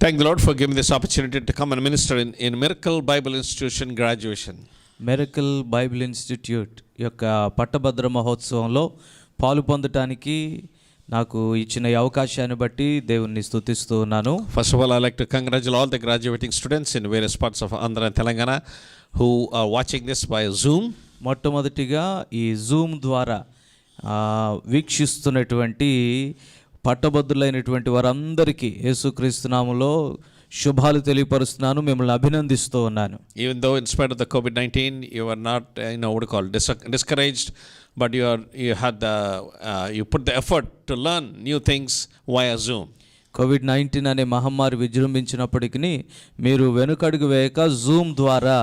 Thank the Lord for giving this opportunity to come and minister in Miracle Bible Institution graduation. Miracle Bible institute యొక్క పట్టభద్ర మహోత్సవంలో పాలు పొందటానికి నాకు ఇచ్చిన ఈ అవకాశాన్ని బట్టి దేవుణ్ణి స్తుతిస్తూ ఉన్నాను. First of all, I'd like to congratulate all the graduating students in various parts of Andhra and Telangana who are watching this by Zoom. మొట్టమొదటిగా ఈ జూమ్ ద్వారా వీక్షిస్తున్నటువంటి పట్టభద్రులైనటువంటి వారందరికీ యేసుక్రీస్తు నామములో శుభాలు తెలియపరుస్తున్నాను, మిమ్మల్ని అభినందిస్తూ ఉన్నాను. Even though in spite of the COVID-19 you are not discouraged, but you put the effort to learn new things via Zoom. COVID-19 అనే మహమ్మారి విజృంభించినప్పటికీ మీరు వెనుకడుగు వేయక జూమ్ ద్వారా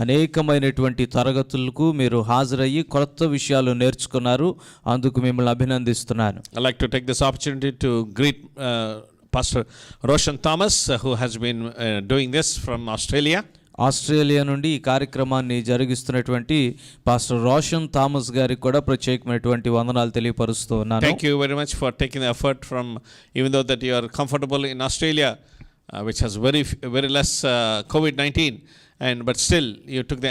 అనేకమైనటువంటి తరగతులకు మీరు హాజరయ్యి కొత్త విషయాలు నేర్చుకున్నారు. అందుకు మిమ్మల్ని అభినందిస్తున్నాను. I'd like to take this opportunity to greet Pastor Roshan Thomas, who has been doing this from Australia. Australia నుండి ఈ కార్యక్రమాన్ని జరిగిస్తున్నటువంటి పాస్టర్ రోషన్ థామస్ గారికి కూడా ప్రత్యేకమైనటువంటి వందనాలు తెలియపరుస్తూ ఉన్నాను. Thank you very much for taking the effort from, even though that you are comfortable in Australia, which has very less COVID-19, but still you took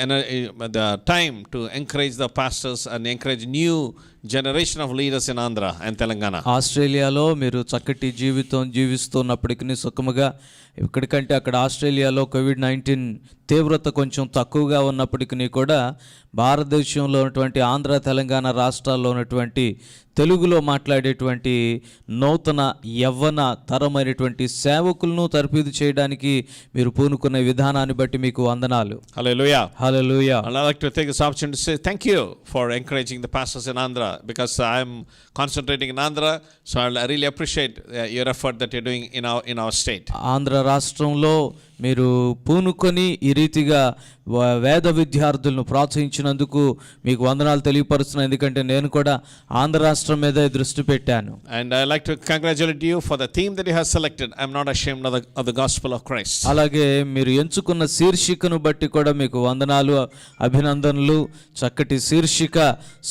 the time to encourage the pastors and encourage new generation of leaders in Andhra and Telangana. ఆస్ట్రేలియాలో మీరు చక్కటి జీవితం జీవిస్తున్నప్పటికీ సుఖముగా, ఇక్కడికంటే అక్కడ ఆస్ట్రేలియాలో COVID-19 తీవ్రత కొంచెం తక్కువగా ఉన్నప్పటికీ కూడా భారతదేశంలో ఉన్నటువంటి ఆంధ్ర తెలంగాణ రాష్ట్రాల్లో ఉన్నటువంటి తెలుగులో మాట్లాడేటువంటి నూతన యవ్వన తరమైనటువంటి సేవకులను తర్ఫీదు చేయడానికి మీరు పూనుకున్న విధానాన్ని బట్టి మీకు వందనాలు. Hallelujah. Hallelujah. And I'd like to take this opportunity to say thank you for encouraging the pastors in Andhra, because I'm concentrating in Andhra, so I really appreciate your effort that you're doing in our state. Andhra రాష్ట్రంలో మీరు పూనుకొని ఈ రీతిగా వేద విద్యార్థులను ప్రోత్సహించినందుకు మీకు వందనాలు తెలియపరుస్తున్నాను. ఎందుకంటే నేను కూడా ఆంధ్ర రాష్ట్రం మీద దృష్టి పెట్టాను. And I like to congratulate you for the theme that you have selected. I'm not ashamed of the gospel of Christ. అలాగే మీరు ఎంచుకున్న శీర్షికను బట్టి కూడా మీకు వందనాలు, అభినందనలు. చక్కటి శీర్షిక,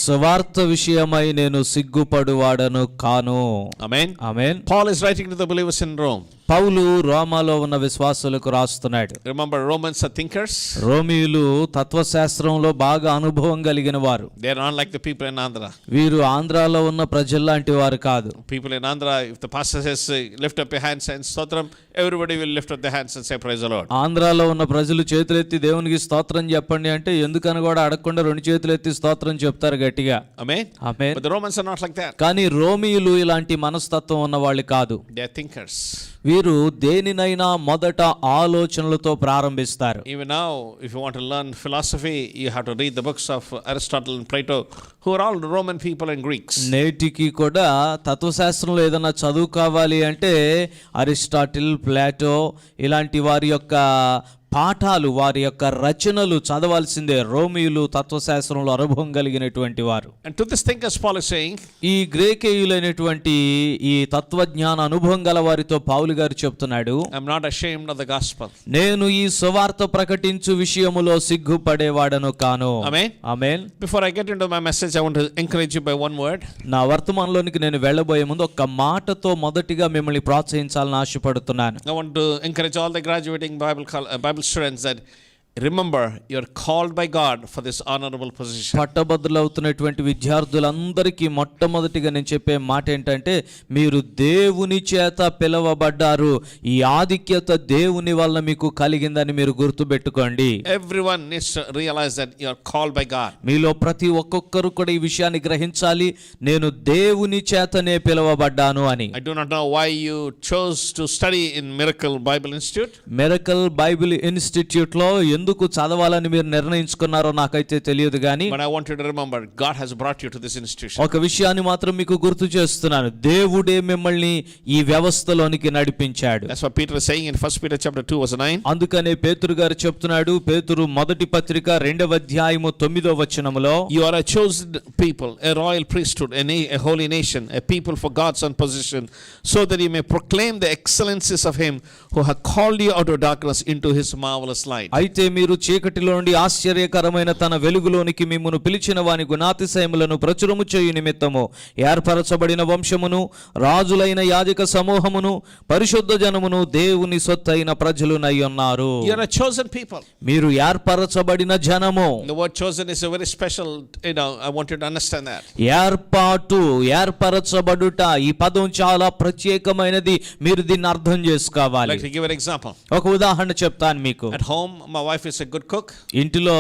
సువార్త విషయమై నేను సిగ్గుపడువాడను కాను. Amen. Amen. Paul is writing to the believers in Rome. పౌలు రోమాలో ఉన్న విశ్వాసులకు రాస్తున్నాడు. Remember, Romans are thinkers. రోమీయులు తత్వశాస్త్రంలో బాగా అనుభవం కలిగిన వారు. They are not like the people in Andhra. వీరు ఆంధ్రాలో ఉన్న ప్రజల్లాంటి వారు కాదు. People in Andhra, if the pastor says lift up your hands and stotram, everybody will lift up their hands and say praise the Lord. ఆంధ్రాలో ఉన్న ప్రజలు చేతులెత్తి దేవునికి స్తోత్రం చెప్పండి అంటే ఎందుకని కూడా అడగకుండా రెండు చేతులు ఎత్తి స్తోత్రం చెప్తారు గట్టిగా. Amen. Amen. But the Romans are not like that. కానీ రోమీయులు ఇలాంటి మనస్తత్వం ఉన్న వాళ్ళు కాదు. They are thinkers. వీరు దేనినైనా మొదట ఆలోచనలతో ప్రారంభిస్తారు. Even now, if you want to learn philosophy, you have to read the books of Aristotle and Plato, who are all Roman people and Greeks. నేటికి కూడా తత్వశాస్త్రంలో ఏదైనా చదువు కావాలి అంటే అరిస్టాటిల్, ప్లాటో ఇలాంటి వారి యొక్క పాఠాలు, వారి యొక్క రచనలు చదవాల్సిందే. రోమియులు తత్వశాస్త్రంలో అనుభవం కలిగినటువంటి వారు. And to this thinkers, Paul is saying, ఈ గ్రీకేయులైనటువంటి ఈ తత్వజ్ఞాన అనుభవం గల వారితో పౌలు గారు చెప్తున్నాడు, I'm not ashamed of the gospel. నేను ఈ సువార్త ప్రకటించు విషయములో సిగ్గుపడేవాడను కాను. Amen. Amen. Before I get into my message, I want to encourage you by one word. నా వర్తమానంలోనికి నేను వెళ్ళబోయే ముందు ఒక్క మాటతో మొదటిగా మిమ్మల్ని ప్రోత్సహించాలని ఆశపడుతున్నాను. I want to encourage all the graduating Bible students that remember, you're called by God for this honorable position. పట్టభద్రులవుతున్నటువంటి విద్యార్థులందరికీ మొట్టమొదటిగా నేను చెప్పే మాట ఏంటంటే, మీరు దేవుని చేత పిలవబడ్డారు. ఈ ఆధిక్యత దేవుని వల్ల మీకు కలిగిందని మీరు గుర్తుపెట్టుకోండి. Everyone needs to realize that you're called by God. మీలో ప్రతి ఒక్కొక్కరు కూడా ఈ విషయాన్ని గ్రహించాలి, నేను దేవుని చేతనే పిలవబడ్డాను అని. I do not know why you chose to study in Miracle Bible Institute. Miracle Bible institute లో ఎందుకు చదవాలని మీరు నిర్ణయించుకున్నారో నాకైతే తెలియదు కానీ, But I want you to remember, God has brought you to this institution. ఒక విషయాన్ని మాత్రం మీకు గుర్తు చేస్తున్నాను, దేవుడే మిమ్మల్ని ఈ వ్యవస్థలోనికి నడిపించాడు. That's what Peter is saying in 1 Peter chapter 2 verse 9. అందుకనే పేతురు గారు చెప్తున్నాడు, పేతురు మొదటి పత్రిక 2వ అధ్యాయము 9వ వచనములో, You are a chosen people, a royal priesthood, a holy nation, a people for God's own possession, so that you may proclaim the excellencies of him who hath called you out of darkness into his marvelous light. అయితే మీరు చీకటిలో నుండి ఆశ్చర్యకరమైన తన వెలుగులోనికి మిమ్మును పిలిచిన వాని గుణాతిశయములను ప్రచురము చేయు నిమిత్తము ఏర్పరచబడిన వంశమును, రాజులైన యాజక సమూహమును, పరిశుద్ధ జనమును, దేవుని సొత్తైన ప్రజలునై ఉన్నారు. You are a chosen people. మీరు ఏర్పరచబడిన జనము. The word chosen is a very special, I want you to understand that. ఏర్పాటు, ఏర్పరచబడుట, ఈ పదం చాలా ప్రత్యేకమైనది. మీరు దీన్ని అర్థం చేసుకోవాలి. Like to give an example. ఒక ఉదాహరణ చెప్తాను మీకు. At home, my wife is a good cook. ఇంటిలో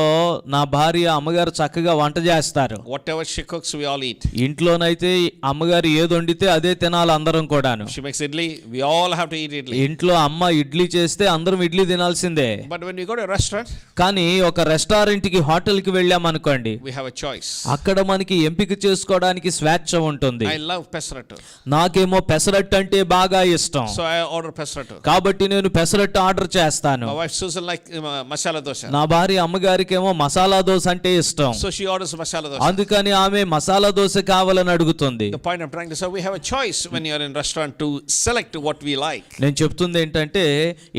నా భార్య అమ్మగారు చక్కగా వంట చేస్తారు. Whatever she cooks, we all eat. ఇంట్లోనైతే అమ్మగారు ఏది వండితే అదే తినాలి అందరం కూడాను. She makes idli, we all have to eat idli. ఇంట్లో అమ్మ ఇడ్లీ చేస్తే అందరం ఇడ్లీ తినాల్సిందే. But when we go to a restaurant, కానీ ఒక రెస్టారెంట్ కి, హోటల్ కి వెళ్ళామనుకోండి, we have a choice. అక్కడ మనకి ఎంపిక చేసుకోవడానికి స్వేచ్ఛ ఉంటుంది. I love pesarattu. నాకేమో పెసరట్టు అంటే బాగా ఇష్టం. So I order pesarattu. కాబట్టి నేను పెసరట్టు ఆర్డర్ చేస్తాను. My wife Susan like masala dosa. నా భార్య అమ్మగారికి ఏమో మసాలా దోశ అంటే ఇష్టం. So she orders masala dosa. అందుకని ఆమె మసాలా దోశ కావాలని అడుగుతుంది. The point I'm trying to say, we have a choice when you are in restaurant to select what we like. నేను చెప్తుంది ఏంటంటే,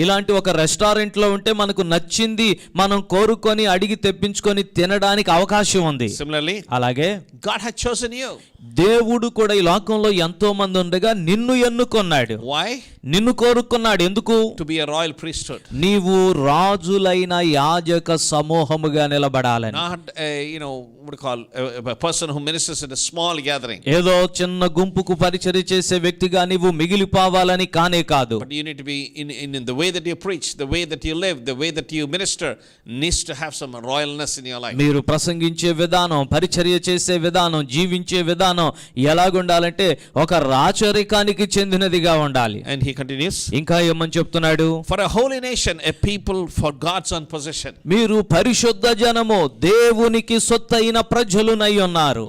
ఇలాంటి ఒక రెస్టారెంట్ లో ఉంటే మనకు నచ్చింది మనం కోరుకొని అడిగి తెప్పించుకొని తినడానికి అవకాశం ఉంది. Similarly, అలాగే God has chosen you. దేవుడు కూడా ఈ లోకంలో ఎంతో మంది ఉండగా నిన్ను ఎన్నుకొన్నాడు. Why? నిన్ను కోరుకున్నాడు. ఎందుకు? To be a royal priesthood. నీవు రాజులైన యాజక సమూహముగా నిలబడాలని. Not what do you call a person who ministers in a small gathering. ఏదో చిన్న గుంపుకు పరిచర్య చేసే వ్యక్తిగా నీవు మిగిలిపోవాలని కానే కాదు. But you need to be in the way that you preach, the way that you live, the way that you minister needs to have some royalness in your life. మీరు ప్రసంగించే విధానం, పరిచర్య చేసే విధానం, జీవించే విధానం ఎలాగుండాలంటే ఒక రాచరికానికి చెందినదిగా ఉండాలి. And he continues. ఇంకా ఏమని చెప్తున్నాడు? For a holy nation, a people for God's own possession. మీరు పరిశుద్ధ జనము, దేవునికి సొత్తైన ప్రజలునై ఉన్నారు.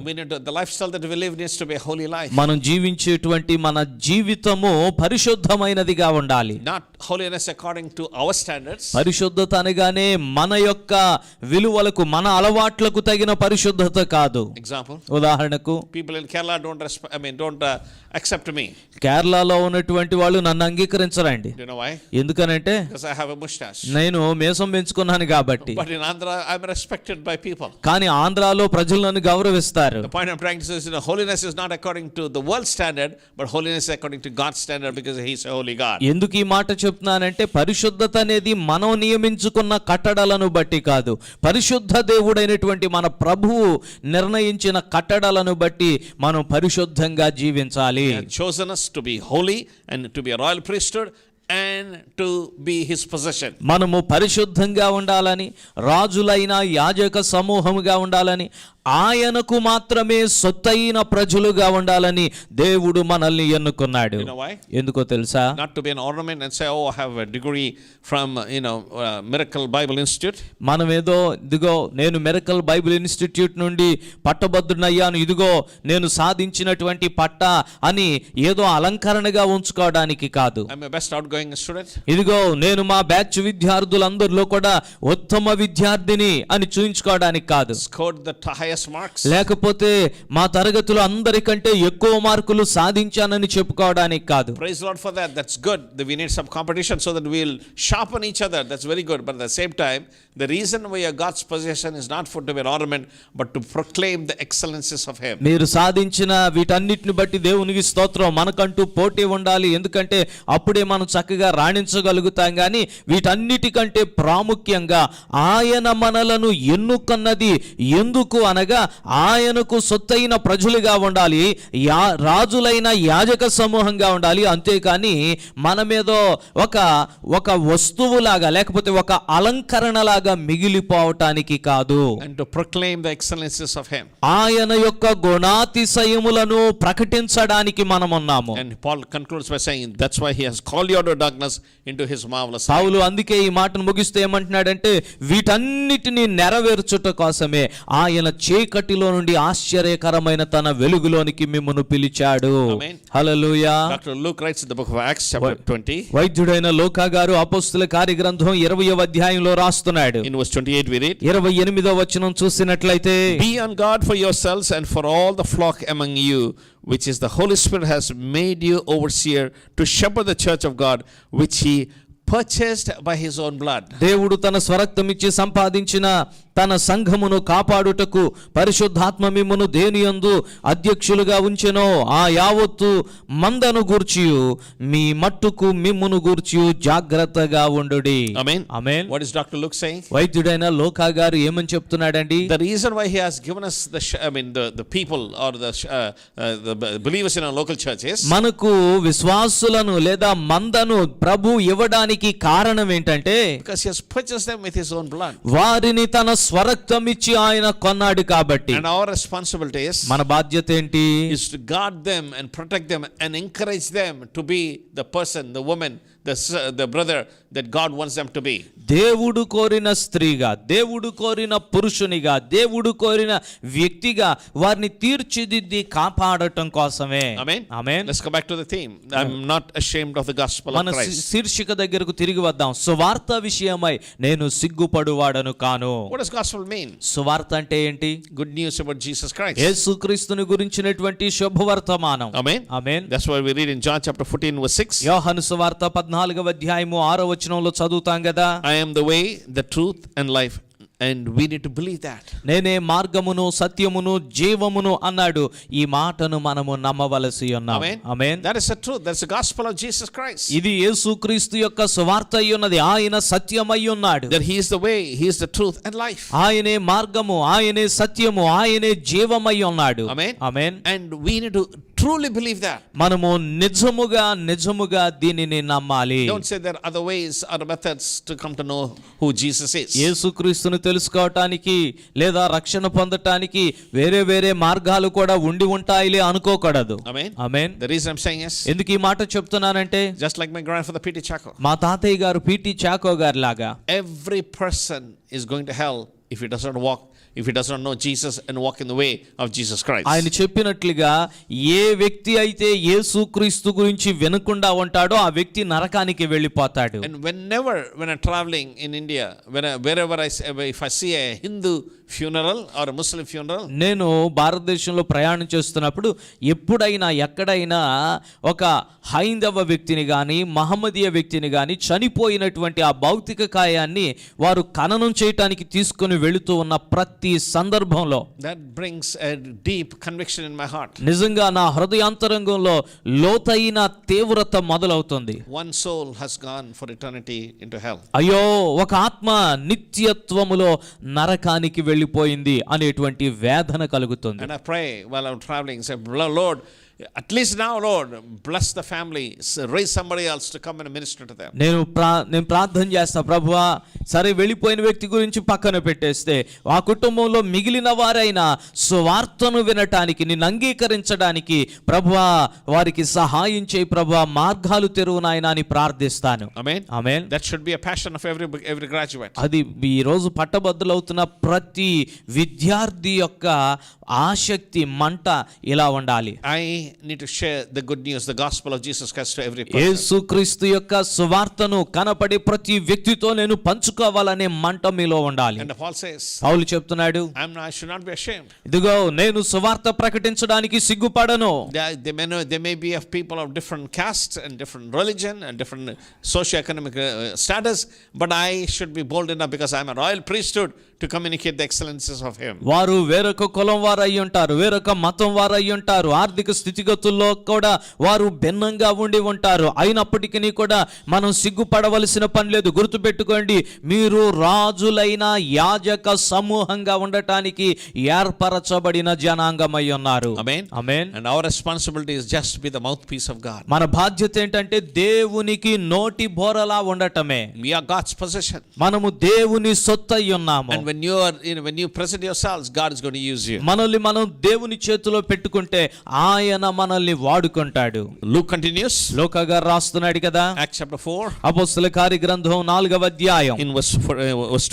The lifestyle that we live needs to be a holy life. మనం జీవించేటువంటి మన జీవితము పరిశుద్ధమైనదిగా ఉండాలి. Not holiness according to our standards. పరిశుద్ధత అనగానే మన యొక్క విలువలకు, మన అలవాట్లకు తగిన పరిశుద్ధత కాదు. Example. ఉదాహరణకు, People in Kerala don't accept me. కేరళలో ఉన్నటువంటి వాళ్ళు నన్ను అంగీకరించరండి. Do you know why? ఎందుకనంటే Because I have a mustache. నేను మీసం పెంచుకున్నాను కాబట్టి. But in Andhra, I'm respected by people. కానీ ఆంధ్రాలో ప్రజలు నన్ను గౌరవిస్తారు. The point I'm trying to say is, holiness is not according to the world standard, but holiness is according to God's standard, because He's a holy God. ఎందుకు ఈ మాట చెప్తున్నానంటే, పరిశుద్ధత అనేది మనం నియమించుకున్న కట్టడలను బట్టి కాదు, పరిశుద్ధ దేవుడైనటువంటి మన ప్రభువు నిర్ణయించిన కట్టడలను బట్టి మనం పరిశుద్ధంగా జీవించాలి. He has chosen us to be holy and to be a royal priesthood and to be His possession. మనము పరిశుద్ధంగా ఉండాలని, రాజులైన యాజక సమూహముగా ఉండాలని, ఆయనకు మాత్రమే సొత్తైన ప్రజలుగా ఉండాలని దేవుడు మనల్ని ఎన్నుకున్నాడు. You know why? ఎందుకో తెలుసా? Not to be an ornament and say, oh, I have a degree from Miracle Bible Institute. మనం ఏదో ఇదిగో నేను మిరకల్ బైబిల్ ఇన్స్టిట్యూట్ నుండి పట్టభద్రునయ్యాను, ఇదిగో నేను సాధించినటువంటి పట్ట అని ఏదో అలంకరణగా ఉంచుకోవడానికి కాదు. I'm a best outgoing student. ఇదిగో నేను మా బ్యాచ్ విద్యార్థులందరిలో కూడా ఉత్తమ విద్యార్థిని అని చూయించుకోవడానికి కాదు. Scored the highest marks. లేకపోతే మా తరగతిలో అందరికంటే ఎక్కువ మార్కులు సాధించానని చెప్పుకోవడానికి కాదు. Praise the Lord for that. That's good. We need some competition so that we'll sharpen each other. That's very good. But at the same time, the reason we are God's possession is not for to be an ornament, but to proclaim the excellences of Him. మీరు సాధించిన వీటన్నిటిని బట్టి దేవునికి స్తోత్రం. మనకంటూ పోటీ ఉండాలి, ఎందుకంటే అప్పుడే మనం చక్కగా రాణించగలుగుతాం. కానీ వీటన్నిటికంటే ప్రాముఖ్యంగా ఆయన మనలను ఎన్నుకున్నది ఎందుకు అనగా, ఆయనకు సొత్తైన ప్రజలుగా ఉండాలి, రాజులైన యాజక సమూహంగా ఉండాలి. అంతేకాని మనమేదో ఒక వస్తువులాగా లేకపోతే ఒక అలంకరణలాగా మిగిలిపోవటానికి కాదు. And to proclaim the excellences of Him. ఆయన యొక్క గుణాతిశయములను ప్రకటించడానికి మనం ఉన్నాము. And Paul concludes by saying, that's why He has called you out of darkness into His marvelous light. పౌలు అందుకే ఈ మాటను ముగిస్తూ ఏమంటున్నాడంటే, వీటన్నిటిని నెరవేర్చుట కోసమే ఆయన చీకటిలో నుండి ఆశ్చర్యకరమైన తన వెలుగులోనికి మిమ్మును పిలిచాడు. హల్లెలూయా. Dr. Luke writes in the book of Acts chapter 20. వైద్యుడైన లూకా గారు అపోస్తలుల కార్యగ్రంథం 20వ అధ్యాయంలో రాస్తున్నాడు. In verse 28 we read, 28వ వచనం చూసినట్లయితే, be on guard for yourselves and for all the flock among you, which is the Holy Spirit has made you overseer to shepherd the church of God, which He purchased by his own blood. దేవుడు తన స్వరక్తమిచ్చి సంపాదించిన తన సంఘమును కాపాడుటకు పరిశుద్ధాత్మ మిమ్మును దేనియందు అధ్యక్షులుగా ఉంచెనో ఆ యావత్తు మందను గూర్చియు మీ మట్టుకు మిమ్మును గూర్చియు జాగ్రత్తగా ఉండుడి. Amen. Amen. What is Dr. Luke saying? వైద్యుడైన లోకా గారు ఏమని చెప్తున్నాడండి? The reason why he has given us the people or the believers in our local churches, మనకు విశ్వాసులను లేదా మందను ప్రభు ఇవ్వడానికి కారణం ఏంటంటే because he has purchased them with his own blood. వారిని తన స్వరక్తం ఇచ్చి ఆయన కొన్నాడు కాబట్టి. And our responsibility మన బాధ్యత ఏంటి? is to guard them and protect them and encourage them to be the person, the woman, the brother that God wants them to be. దేవుడు కోరిన స్త్రీగా, దేవుడు కోరిన పురుషునిగా, దేవుడు కోరిన వ్యక్తిగా వారిని తీర్చిదిద్ది కాపాడటం కోసమే. Amen. Amen. Let's go back to the theme. I'm not ashamed of the gospel of మన Christ. శీర్షిక దగ్గరకు తిరిగి వద్దాం. సువార్త విషయమై నేను సిగ్గుపడువాడను కాను. What does gospel mean? సువార్త అంటే ఏంటి? Good news about Jesus Christ. యేసుక్రీస్తుని గురించినటువంటి శుభవర్తమానం. Amen. Amen. That's why we read in John chapter 14 verse 6. యోహాను సువార్త 14వ అధ్యాయము 6వ వచనంలో చదువుతాం కదా. I am the way, the truth and life, and we need to believe that. నేనే మార్గమును సత్యమును జీవమును అన్నాడు. ఈ మాటను మనము నమ్మవలసి ఉన్నాం. Amen. Amen. That is the truth. That's the gospel of Jesus Christ. ఇది యేసుక్రీస్తు యొక్క సువార్త అయి ఉన్నది. ఆయన సత్యమై ఉన్నాడు. That he is the way, he is the truth and life. ఆయనే మార్గము, ఆయనే సత్యము, ఆయనే జీవమై ఉన్నాడు. Amen. Amen. And we need to truly believe that. మనము నిజముగా దీనిని నమ్మాలి. Don't say there are other ways or methods to come to know who Jesus is. యేసుక్రీస్తును తెలుసుకోవటానికి లేదా రక్షణ పొందటానికి వేరే మార్గాలు కూడా ఉండి ఉంటాయిలే అనుకోకూడదు. Amen. Amen. The reason I'm saying is, ఎందుకు ఈ మాట చెప్తున్నానంటే just like my grandfather P.T. Chaco, మా తాతయ్య గారు పీటీ చాకో గారి లాగా every person is going to hell if he does not know Jesus and walk in the way of Jesus Christ. ఆయన చెప్పినట్లుగా ఏ వ్యక్తి అయితే యేసుక్రీస్తు గురించి వినకుండా ఉంటాడో ఆ వ్యక్తి నరకానికి వెళ్ళిపోతాడు. And when I'm traveling in India, wherever if I see a Hindu funeral or a Muslim funeral, నేను భారతదేశంలో ప్రయాణం చేస్తున్నప్పుడు ఎప్పుడైనా ఎక్కడైనా ఒక హైందవ వ్యక్తిని కానీ మహమ్మదీయ వ్యక్తిని కానీ చనిపోయినటువంటి ఆ భౌతిక కాయాన్ని వారు ఖననం చేయటానికి తీసుకొని వెళుతూ ఉన్న ప్రతి సందర్భంలో that brings a deep conviction in my heart. నిజంగా నా హృదయాంతరంగంలో లోతైన తీవ్రత మొదలవుతుంది. One soul has gone for eternity into hell. అయ్యో, ఒక ఆత్మ నిత్యత్వములో నరకానికి వెళ్ళిపోయింది అనేటువంటి వేదన కలుగుతుంది. And I pray while I'm traveling, say, Lord, at least now, Lord, bless the family, raise somebody else to come and minister to them. నేను ప్రార్థన చేస్తా, ప్రభువా, సరే వెళ్ళిపోయిన వ్యక్తి గురించి పక్కన పెట్టేస్తే ఆ కుటుంబంలో మిగిలిన వారైనా సువార్తను వినటానికి నిన్ను అంగీకరించడానికి ప్రభువా వారికి సహాయం చేయి ప్రభువా, మార్గాలు తెరువు నాయనా అని ప్రార్థిస్తాను. Amen. Amen. That should be a passion of every graduate. అది ఈ రోజు పట్టబద్దులవుతున్న ప్రతి విద్యార్థి యొక్క ఆసక్తి మంట ఇలా ఉండాలి. I need to share the good news, the gospel of Jesus Christ to every person. యేసుక్రీస్తు యొక్క సువార్తను కనపడే ప్రతి వ్యక్తితో నేను పంచుకోవాలనే మంట మీలో ఉండాలి. And Paul says, పౌలు చెప్తున్నాడు, I should not be ashamed. ఇదిగో నేను సువార్త ప్రకటించడానికి సిగ్గుపడను. They may be of people of different caste and different religion and different socio-economic status, but I should be bold enough because I am a royal priesthood to communicate the excellences of him. వారు వేరొక కులం వారు అయి ఉంటారు, వేరొక మతం వారు అయి ఉంటారు, ఆర్థిక స్థితిగతుల్లో కూడా వారు భిన్నంగా ఉండి ఉంటారు. అయినప్పటికీ కూడా మనం సిగ్గుపడవలసిన పని లేదు. గుర్తుపెట్టుకోండి, మీరు రాజులైన యాజక సమూహంగా ఉండటానికి ఏర్పరచబడిన జనాంగమై ఉన్నారు. Amen. Amen. And our responsibility is just to be the mouthpiece of God. మన బాధ్యత ఏంటంటే దేవునికి నోటి బోరలా ఉండటమే. We are God's possession. మనము దేవుని సొత్తై ఉన్నాము. And when you present yourselves, God is going to use you. మనల్ని మనం దేవుని చేతిలో పెట్టుకుంటే ఆయన మనల్ని వాడుకుంటాడు. Luke continues. లోకా గారు రాస్తున్నాడు కదా, Acts chapter 4. అపొస్తలుల కార్యగ్రంథం 4వ అధ్యాయం In verse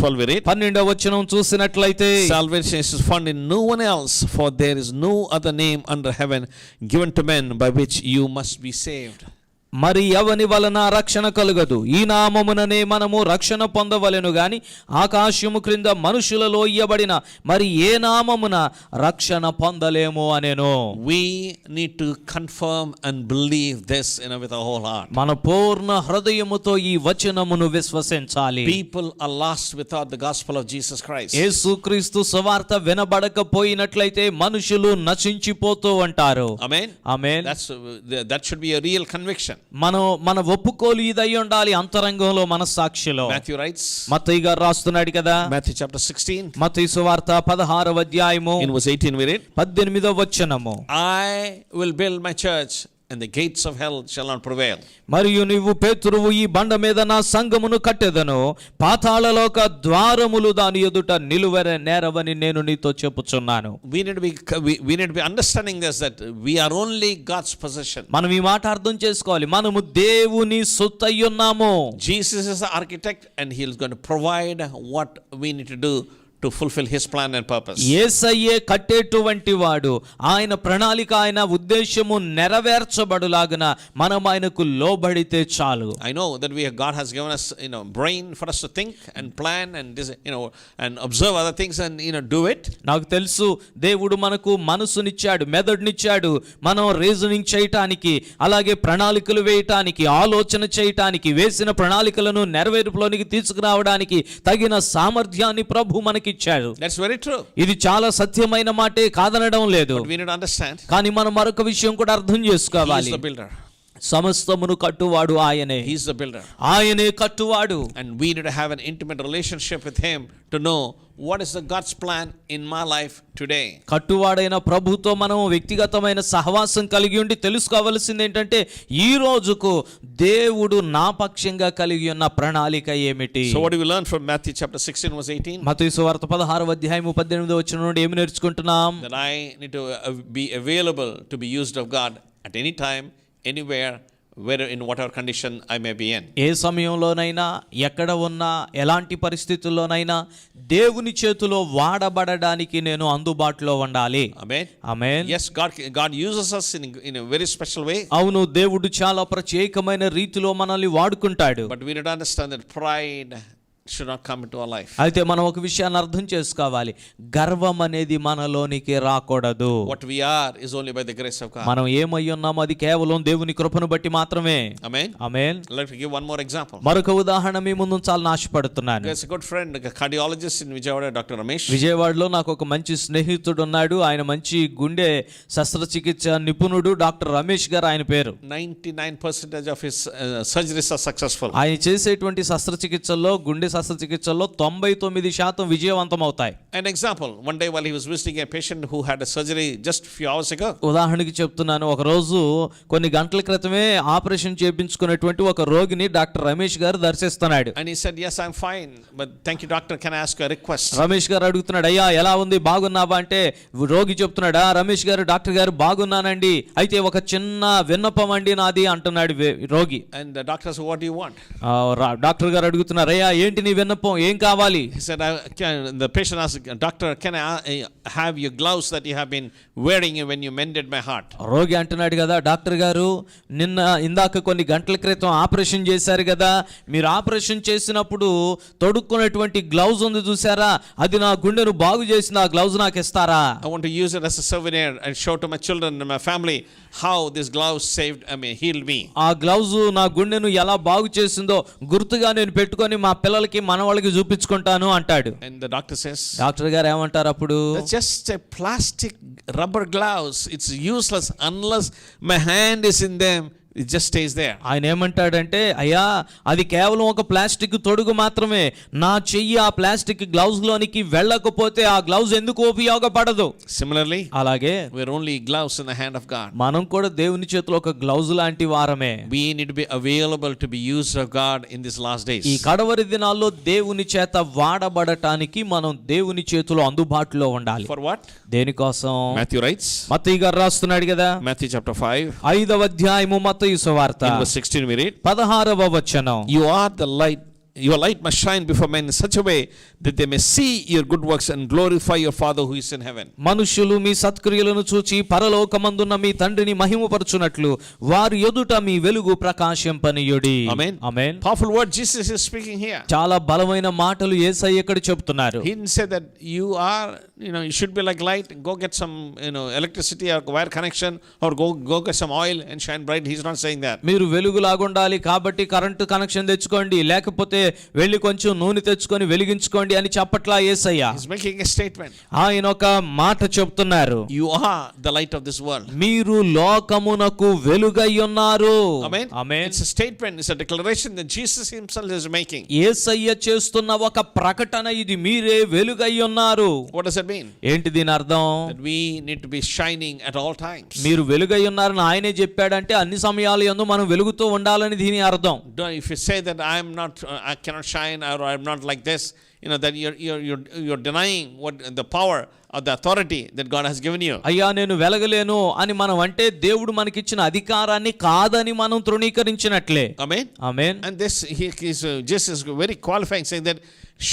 12 we read, 12వ వచనం చూసినట్లయితే, salvation is found in no one else, for there is no other name under heaven given to men by which you must be saved. మరి ఎవని వలన రక్షణ కలుగదు, ఈ నామముననే మనము రక్షణ పొందవలెను గాని ఆకాశము క్రింద మనుషులలో ఇయ్యబడిన మరి ఏ నామమున రక్షణ పొందలేము అనెను. We need to confirm and believe this with our whole heart. మన పూర్ణ హృదయముతో ఈ వచనమును విశ్వసించాలి. People are lost without the gospel of Jesus Christ. యేసుక్రీస్తు సువార్త వినబడకపోయినట్లయితే మనుషులు నశించిపోతూ ఉంటారు. Amen. Amen. That should be a real conviction. మన ఒప్పుకోలు ఇదై ఉండాలి అంతరంగంలో, మన సాక్షిలో. Matthew writes, మత్తయి గారు రాస్తున్నాడు కదా, Matthew chapter 16, మత్తయి సువార్త 16వ అధ్యాయము in verse 18 we read, 18వ వచనము, I will build my church and the gates of hell shall not prevail. మరియు నీవు పేతురువు, ఈ బండ మీద నా సంఘమును కట్టెదను, పాతాళలోక ద్వారములు దాని ఎదుట నేరవని నేను నీతో చెప్పుచున్నాను. We need to be understanding this, that we are only God's possession. మనం ఈ మాట అర్థం చేసుకోవాలి, మనము దేవుని సొత్తయ్యున్నాము. Jesus is the architect and he is going to provide what we need to do to fulfill his plan and purpose. యేసయ్యే కట్టేటువంటి వాడు, ఆయన ప్రణాళిక, ఆయన ఉద్దేశము నెరవేర్చబడులాగున మనం ఆయనకు లోబడితే చాలు. I know that God has given us brain for us to think and plan and and observe other things and do it. నాకు తెలుసు దేవుడు మనకు మనసునిచ్చాడు, మెదడునిచ్చాడు, మనం రీజనింగ్ చేయటానికి, అలాగే ప్రణాళికలు వేయటానికి, ఆలోచన చేయటానికి, వేసిన ప్రణాళికలను నెరవేర్పులోనికి తీసుకురావడానికి తగిన సామర్థ్యాన్ని ప్రభు మనకి ఇచ్చాడు. That's very true. ఇది చాలా సత్యమైన మాటే, కాదనడం లేదు. But we need to understand. కానీ మనం మరొక విషయం కూడా అర్థం చేసుకోవాలి. He is the builder. సమస్తమును కట్టువాడు ఆయనే. He is the builder. ఆయనే కట్టువాడు. And we need to have an intimate relationship with him to know what is the God's plan in my life today. కట్టువాడైన ప్రభుతో మనం వ్యక్తిగతమైన సహవాసం కలిగి ఉండి తెలుసుకోవాల్సింది ఏంటంటే, ఈ రోజుకు దేవుడు నా పక్షంగా కలిగి ఉన్న ప్రణాళిక ఏమిటి. So what do we learn from Matthew chapter 16 verse 18? మత్తయి సువార్త 16వ అధ్యాయము 18వ వచనం నుండి ఏమి నేర్చుకుంటున్నాం? That I need to be available to be used of God at any time, anywhere, whether in whatever condition I may be in. ఏ సమయంలోనైనా, ఎక్కడ ఉన్నా, ఎలాంటి పరిస్థితుల్లోనైనా దేవుని చేతిలో వాడబడడానికి నేను అందుబాటులో ఉండాలి. Amen. Amen. Yes, God uses us in a very special way. అవును, దేవుడు చాలా ప్రత్యేకమైన రీతిలో మనల్ని వాడుకుంటాడు. But we need to understand that pride should not come into our life. అయితే మనం ఒక విషయాన్ని అర్థం చేసుకోవాలి, గర్వం అనేది మనలోనికి రాకూడదు. What we are is only by the grace of God. మనం ఏమై ఉన్నామో అది కేవలం దేవుని కృపను బట్టి మాత్రమే. Amen. ఆమేన్. Let me give one more example. మరొక ఉదాహరణ మీ ముందు ఉంచాలని ఆశపడుతున్నాను. There's a good friend, a cardiologist in Vijayawada, Dr. Ramesh. విజయవాడలో నాకు ఒక మంచి స్నేహితుడు ఉన్నాడు. ఆయన మంచి గుండె శస్త్రచికిత్స నిపుణుడు, డాక్టర్ రమేష్ గారు ఆయన పేరు. 99% of his surgeries are successful. ఆయన చేసేటువంటి శస్త్రచికిత్సల్లో, గుండె శస్త్రచికిత్సల్లో 99% విజయవంతం అవుతాయి. An example, one day while he was visiting a patient who had a surgery just a few hours ago. ఉదాహరణకి చెప్తున్నాను, ఒక రోజు కొన్ని గంటల క్రితమే ఆపరేషన్ చేయించుకున్నటువంటి ఒక రోగిని డాక్టర్ రమేష్ గారు దర్శిస్తున్నాడు. And he said, yes, I'm fine, but thank you doctor, can I ask a request? Ramesh గారు అడుగుతున్నాడు, అయ్యా ఎలా ఉంది, బాగున్నావా అంటే రోగి చెప్తున్నాడా, రమేష్ గారు, డాక్టర్ గారు బాగున్నానండి, అయితే ఒక చిన్న విన్నపం అండి నాది అంటున్నాడు రోగి. And the doctor said, what do you want? Doctor గారు అడుగుతున్నారు, అయ్యా ఏంటి నీ విన్నపం, ఏం కావాలి? He said, the patient asked, doctor, can I have your gloves that you have been wearing when you mended my heart? రోగి అంటున్నాడు కదా, డాక్టర్ గారు ఇందాక కొన్ని గంటల క్రితం ఆపరేషన్ చేశారు కదా, మీరు ఆపరేషన్ చేసినప్పుడు తొడుక్కున్నటువంటి గ్లౌజ్ ఉంది చూసారా, అది నా గుండెను బాగు చేసిన ఆ గ్లౌజ్ నాకు ఇస్తారా? I want to use it as a souvenir and show to my children and my family how this gloves healed me. ఆ గ్లౌజ్ నా గుండెను ఎలా బాగు చేసిందో గుర్తుగా నేను పెట్టుకొని మా పిల్లలకి, మనవాళ్ళకి చూపించుకుంటాను అంటాడు. And the doctor says, doctor గారు ఏమంటారు అప్పుడు? that's just a plastic rubber gloves, it's useless unless my hand is in them, it just stays there. ఆయన ఏమంటాడంటే, అయ్యా అది కేవలం ఒక ప్లాస్టిక్ తొడుగు మాత్రమే, నా చెయ్యి ఆ ప్లాస్టిక్ గ్లౌజ్ లోనికి వెళ్ళకపోతే ఆ గ్లౌజ్ ఎందుకు ఉపయోగపడదు. Similarly, అలాగే we're only gloves in the hand of God. మనం కూడా దేవుని చేతిలో ఒక గ్లౌజ్ లాంటి వారమే. We need to be available to be used of God in these last days. ఈ కడవరి దినాల్లో దేవుని చేత వాడబడటానికి మనం దేవుని చేతిలో అందుబాటులో ఉండాలి. For what? దేనికోసం? Matthew writes, మత్తయి గారు రాస్తున్నాడు కదా, Matthew chapter 5, 5వ అధ్యాయము మత్తయి సువార్త in verse 16 we read, 16వ వచనం, you are the light your light must shine before men in such a way that they may see your good works and glorify your Father who is in heaven. మనుషులు మీ సత్క్రియలను చూచి పరలోకమందున్న మీ తండ్రిని మహిమపరచునట్లు వారి ఎదుట మీ వెలుగు ప్రకాశింపనీయుడి. Amen. Amen. Powerful word Jesus is speaking here. చాలా బలమైన మాటలు యేసయ్య ఇక్కడ చెప్తున్నారు. He didn't say that you are, you should be like light, go get some, electricity or wire connection or go get some oil and shine bright. He's not saying that. మీరు వెలుగులాగుండాలి కాబట్టి current connection తెచ్చుకోండి, లేకపోతే వెళ్ళి కొంచెం నూనె తెచ్చుకొని వెలిగించుకోండి అని చెప్పట్లా యేసయ్య. He's making a statement. ఆయన ఒక మాట చెప్తున్నారు. You are the light of this world. మీరు లోకమునకు వెలుగై ఉన్నారు. Amen. Amen. It's a statement, it's a declaration that Jesus himself is making. యేసయ్య చేస్తున్న ఒక ప్రకటన ఇది, మీరే వెలుగై ఉన్నారు. What does that mean? ఏంటి దీని అర్థం? That we need to be shining at all times. మీరు వెలుగై ఉన్నారని ఆయనే చెప్పాడంటే అన్ని సమయాల యందు మనం వెలుగుతూ ఉండాలని దీని అర్థం. If you say that I cannot shine or I'm not like this, that you're denying what the power or the authority that God has given you. అయ్యా నేను వెలగలేను అని మనం అంటే దేవుడు మనకిచ్చిన అధికారాన్ని కాదని మనం తృణీకరించినట్లే. Amen. Amen. And this Jesus is very qualifying, saying that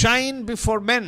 shine before men.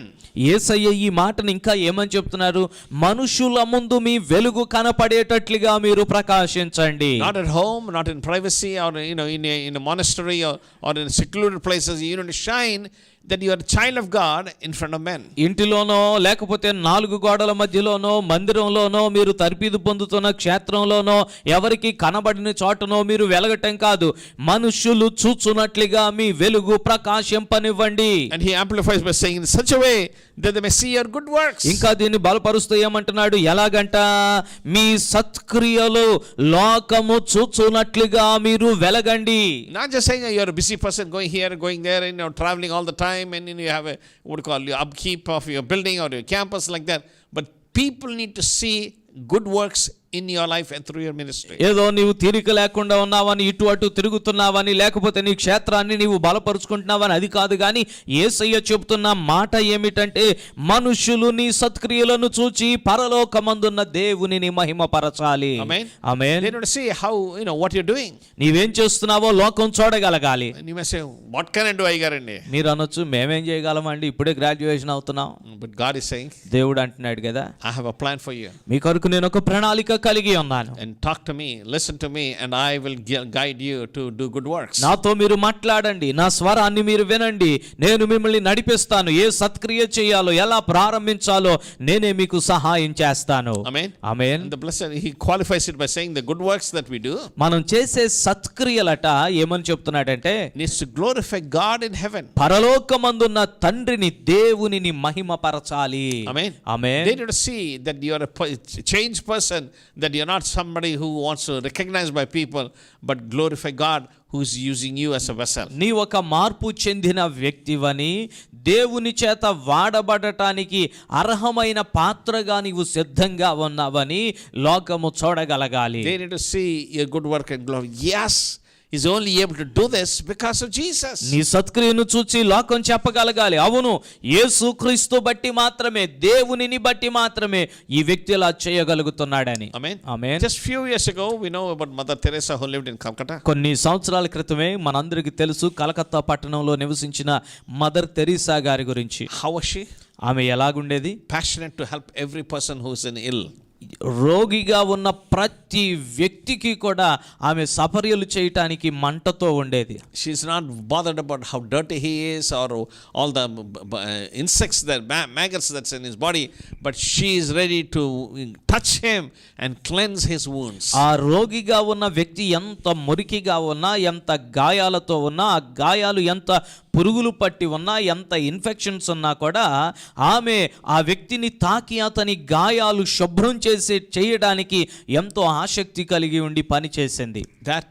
యేసయ్య ఈ మాటను ఇంకా ఏమని చెప్తున్నారు? మనుషుల ముందు మీ వెలుగు కనపడేటట్లుగా మీరు ప్రకాశించండి. Not at home, not in privacy, or in a monastery or in secluded places. You need to shine that you are a child of God in front of men. ఇంటిలోనో లేకపోతే నాలుగు గోడల మధ్యలోనో మందిరంలోనో మీరు తర్పీదు పొందుతున్న క్షేత్రంలోనో ఎవరికి కనబడిన చోటనో మీరు వెలగటం కాదు, మనుషులు చూచున్నట్లుగా మీ వెలుగు ప్రకాశింపనివ్వండి. And he amplifies by saying in such a way that they may see your good works. ఇంకా దీన్ని బలపరుస్తూ ఏమంటున్నాడు? ఎలాగంట? మీ సత్క్రియలు లోకము చూచున్నట్లుగా మీరు వెలగండి. Not just saying you're a busy person going here, going there, traveling all the time, and you have your upkeep of your building or your campus like that. But people need to see good works in your life and through your ministry. ఏదో నీవు తీరిక లేకుండా ఉన్నావని, ఇటు అటు తిరుగుతున్నావని, లేకపోతే నీ క్షేత్రాన్ని నీవు బలపరుచుకుంటున్నావని అది కాదు. కానీ యేసయ్య చెబుతున్న మాట ఏమిటంటే మనుషులు నీ సత్క్రియలను చూచి పరలోకమందున్న దేవునిని మహిమపరచాలి. Amen. Amen. They need to see how, what you're doing. నీవేం చేస్తున్నావో లోకం చూడగలగాలి. And you may say, what can I do, Aygarandi? మీరు అనొచ్చు, మేమేం చేయగలమండి, ఇప్పుడే గ్రాడ్యుయేషన్ అవుతున్నాం. But God is saying, దేవుడు అంటున్నాడు కదా, I have a plan for you. మీ కొరకు నేను ఒక ప్రణాళిక కలిగి ఉన్నాను. And talk to me, listen to me, and I will guide you to do good works. నాతో మీరు మాట్లాడండి, నా స్వరాన్ని మీరు వినండి, నేను మిమ్మల్ని నడిపిస్తాను. ఏ సత్క్రియ చేయాలో, ఎలా ప్రారంభించాలో నేనే మీకు సహాయం చేస్తాను. Amen. Amen. And the blessed, he qualifies it by saying the good works that we do మనం చేసే సత్క్రియలట ఏమని చెప్తున్నాడంటే needs to glorify God in heaven. పరలోకమందున్న తండ్రిని, దేవునిని మహిమపరచాలి. Amen. Amen. They need to see that you are a changed person, that you're not somebody who wants to recognize by people, but glorify God who is using you as a vessel. నీ ఒక మార్పు చెందిన వ్యక్తివని, దేవుని చేత వాడబడటానికి అర్హమైన పాత్రగా నీవు సిద్ధంగా ఉన్నావని లోకము చూడగలగాలి. They need to see your good work and glory. Yes, he's only able to do this because of Jesus. నీ సత్క్రియను చూచి లోకం చెప్పగలగాలి, అవును యేసుక్రీస్తు బట్టి మాత్రమే, దేవునిని బట్టి మాత్రమే ఈ వ్యక్తి ఇలా చేయగలుగుతున్నాడని. Amen. Amen. Just few years ago we know about Mother Teresa who lived in Calcutta. కొన్ని సంవత్సరాల క్రితమే మనందరికీ తెలుసు కలకత్తా పట్టణంలో నివసించిన మదర్ తెరీసా గారి గురించి. How was she? ఆమె ఎలాగుండేది? Passionate to help every person who is in ill. రోగిగా ఉన్న ప్రతి వ్యక్తికి కూడా ఆమె సపర్యలు చేయటానికి మంటతో ఉండేది. She's not bothered about how dirty he is or all the insects, that maggots that's in his body, but she is ready to touch him and cleanse his wounds. ఆ రోగిగా ఉన్న వ్యక్తి ఎంత మురికిగా ఉన్నా, ఎంత గాయాలతో ఉన్నా, ఆ గాయాలు ఎంత పురుగులు పట్టి ఉన్నా, ఎంత ఇన్ఫెక్షన్స్ ఉన్నా కూడా ఆమె ఆ వ్యక్తిని తాకి అతని గాయాలు శుభ్రం చేయడానికి ఎంతో ఆసక్తి కలిగి ఉండి పని చేసింది. That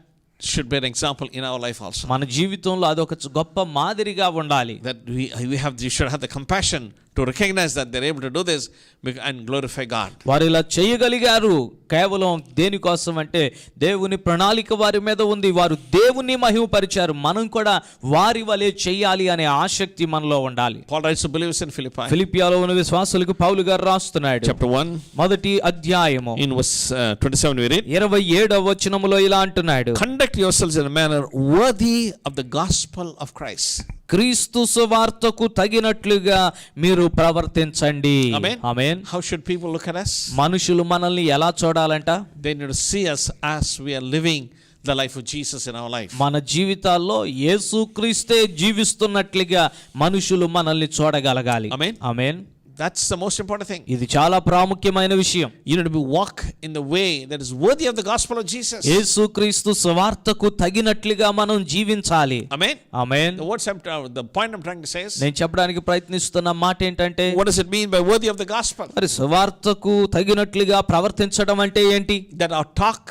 should be an example in our life also. మన జీవితంలో అదొక గొప్ప మాదిరిగా ఉండాలి. That we should have the compassion to recognize that they're able to do this and glorify God. వారు ఇలా చేయగలిగారు కేవలం దేనికోసం అంటే దేవుని ప్రణాళిక వారి మీద ఉంది. వారు దేవుని మహిమపరిచారు. మనం కూడా వారి వలె చేయాలి అనే ఆసక్తి మనలో ఉండాలి. Paul writes to believers in Philippi. ఫిలిప్పియాలో ఉన్న విశ్వాసులకు పౌలు గారు రాస్తున్నాడు. Chapter 1. మొదటి అధ్యాయము In verse 27 we read. 27వ వచనములో ఇలా అంటున్నాడు, Conduct yourselves in a manner worthy of the gospel of Christ. క్రీస్తు సువార్తకు తగినట్లుగా మీరు ప్రవర్తించండి. Amen. Amen. How should people look at us? మనుషులు మనల్ని ఎలా చూడాలంట? They need to see us as we are living the life of Jesus in our life. మన జీవితాల్లో యేసుక్రీస్తే జీవిస్తున్నట్లుగా మనుషులు మనల్ని చూడగలగాలి. Amen. Amen. That's the most important thing. ఇది చాలా ప్రాముఖ్యమైన విషయం. You need to walk in the way that is worthy of the gospel of Jesus. యేసుక్రీస్తు సువార్తకు తగినట్లుగా మనం జీవించాలి. Amen. Amen. The point I'm trying to say is, నేను చెప్పడానికి ప్రయత్నిస్తున్న మాట ఏంటంటే, what does it mean by worthy of the gospel? మరి సువార్తకు తగినట్లుగా ప్రవర్తించడం అంటే ఏంటి? That our talk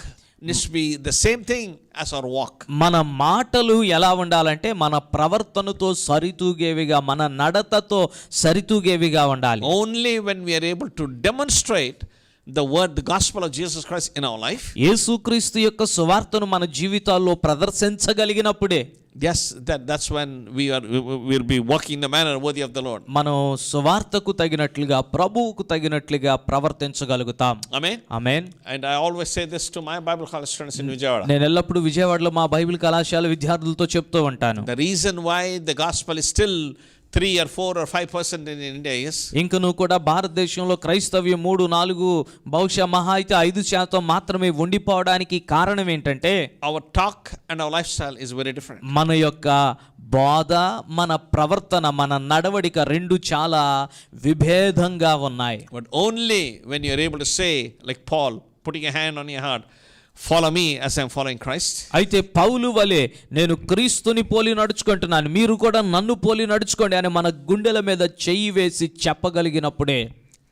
needs to be the same thing as our walk. మన మాటలు ఎలా ఉండాలంటే మన ప్రవర్తనతో సరితూగేవిగా, మన నడతతో సరితూగేవిగా ఉండాలి. Only when we are able to demonstrate the word, the gospel of Jesus Christ in our life. యేసుక్రీస్తు యొక్క సువార్తను మన జీవితాల్లో ప్రదర్శించగలిగినప్పుడే, Yes, that's when we'll be walking in the manner worthy of the Lord. మనం సువార్తకు తగినట్లుగా, ప్రభువుకు తగినట్లుగా ప్రవర్తించగలుగుతాం. Amen. Amen. And I always say this to my Bible college students in Vijayawada. నేను ఎల్లప్పుడూ విజయవాడలో మా బైబిల్ కళాశాల విద్యార్థులతో చెప్తూ ఉంటాను. The reason why the gospel is still 3 or 4 or 5% in India is, ఇంకను కూడా భారతదేశంలో క్రైస్తవ్యం 3-4 బహుశా మహా అయితే 5% మాత్రమే ఉండిపోవడానికి కారణం ఏంటంటే, our talk and our lifestyle is very different. మన యొక్క బోధ, మన ప్రవర్తన, మన నడవడిక రెండు చాలా విభేదంగా ఉన్నాయి. But only when you are able to say, like Paul, putting a hand on your heart, follow me as I am following Christ. అయితే పౌలు వలె నేను క్రీస్తుని పోలి నడుచుకుంటున్నాను, మీరు కూడా నన్ను పోలి నడుచుకోండి అని మన గుండెల మీద చెయ్యి వేసి చెప్పగలిగినప్పుడే,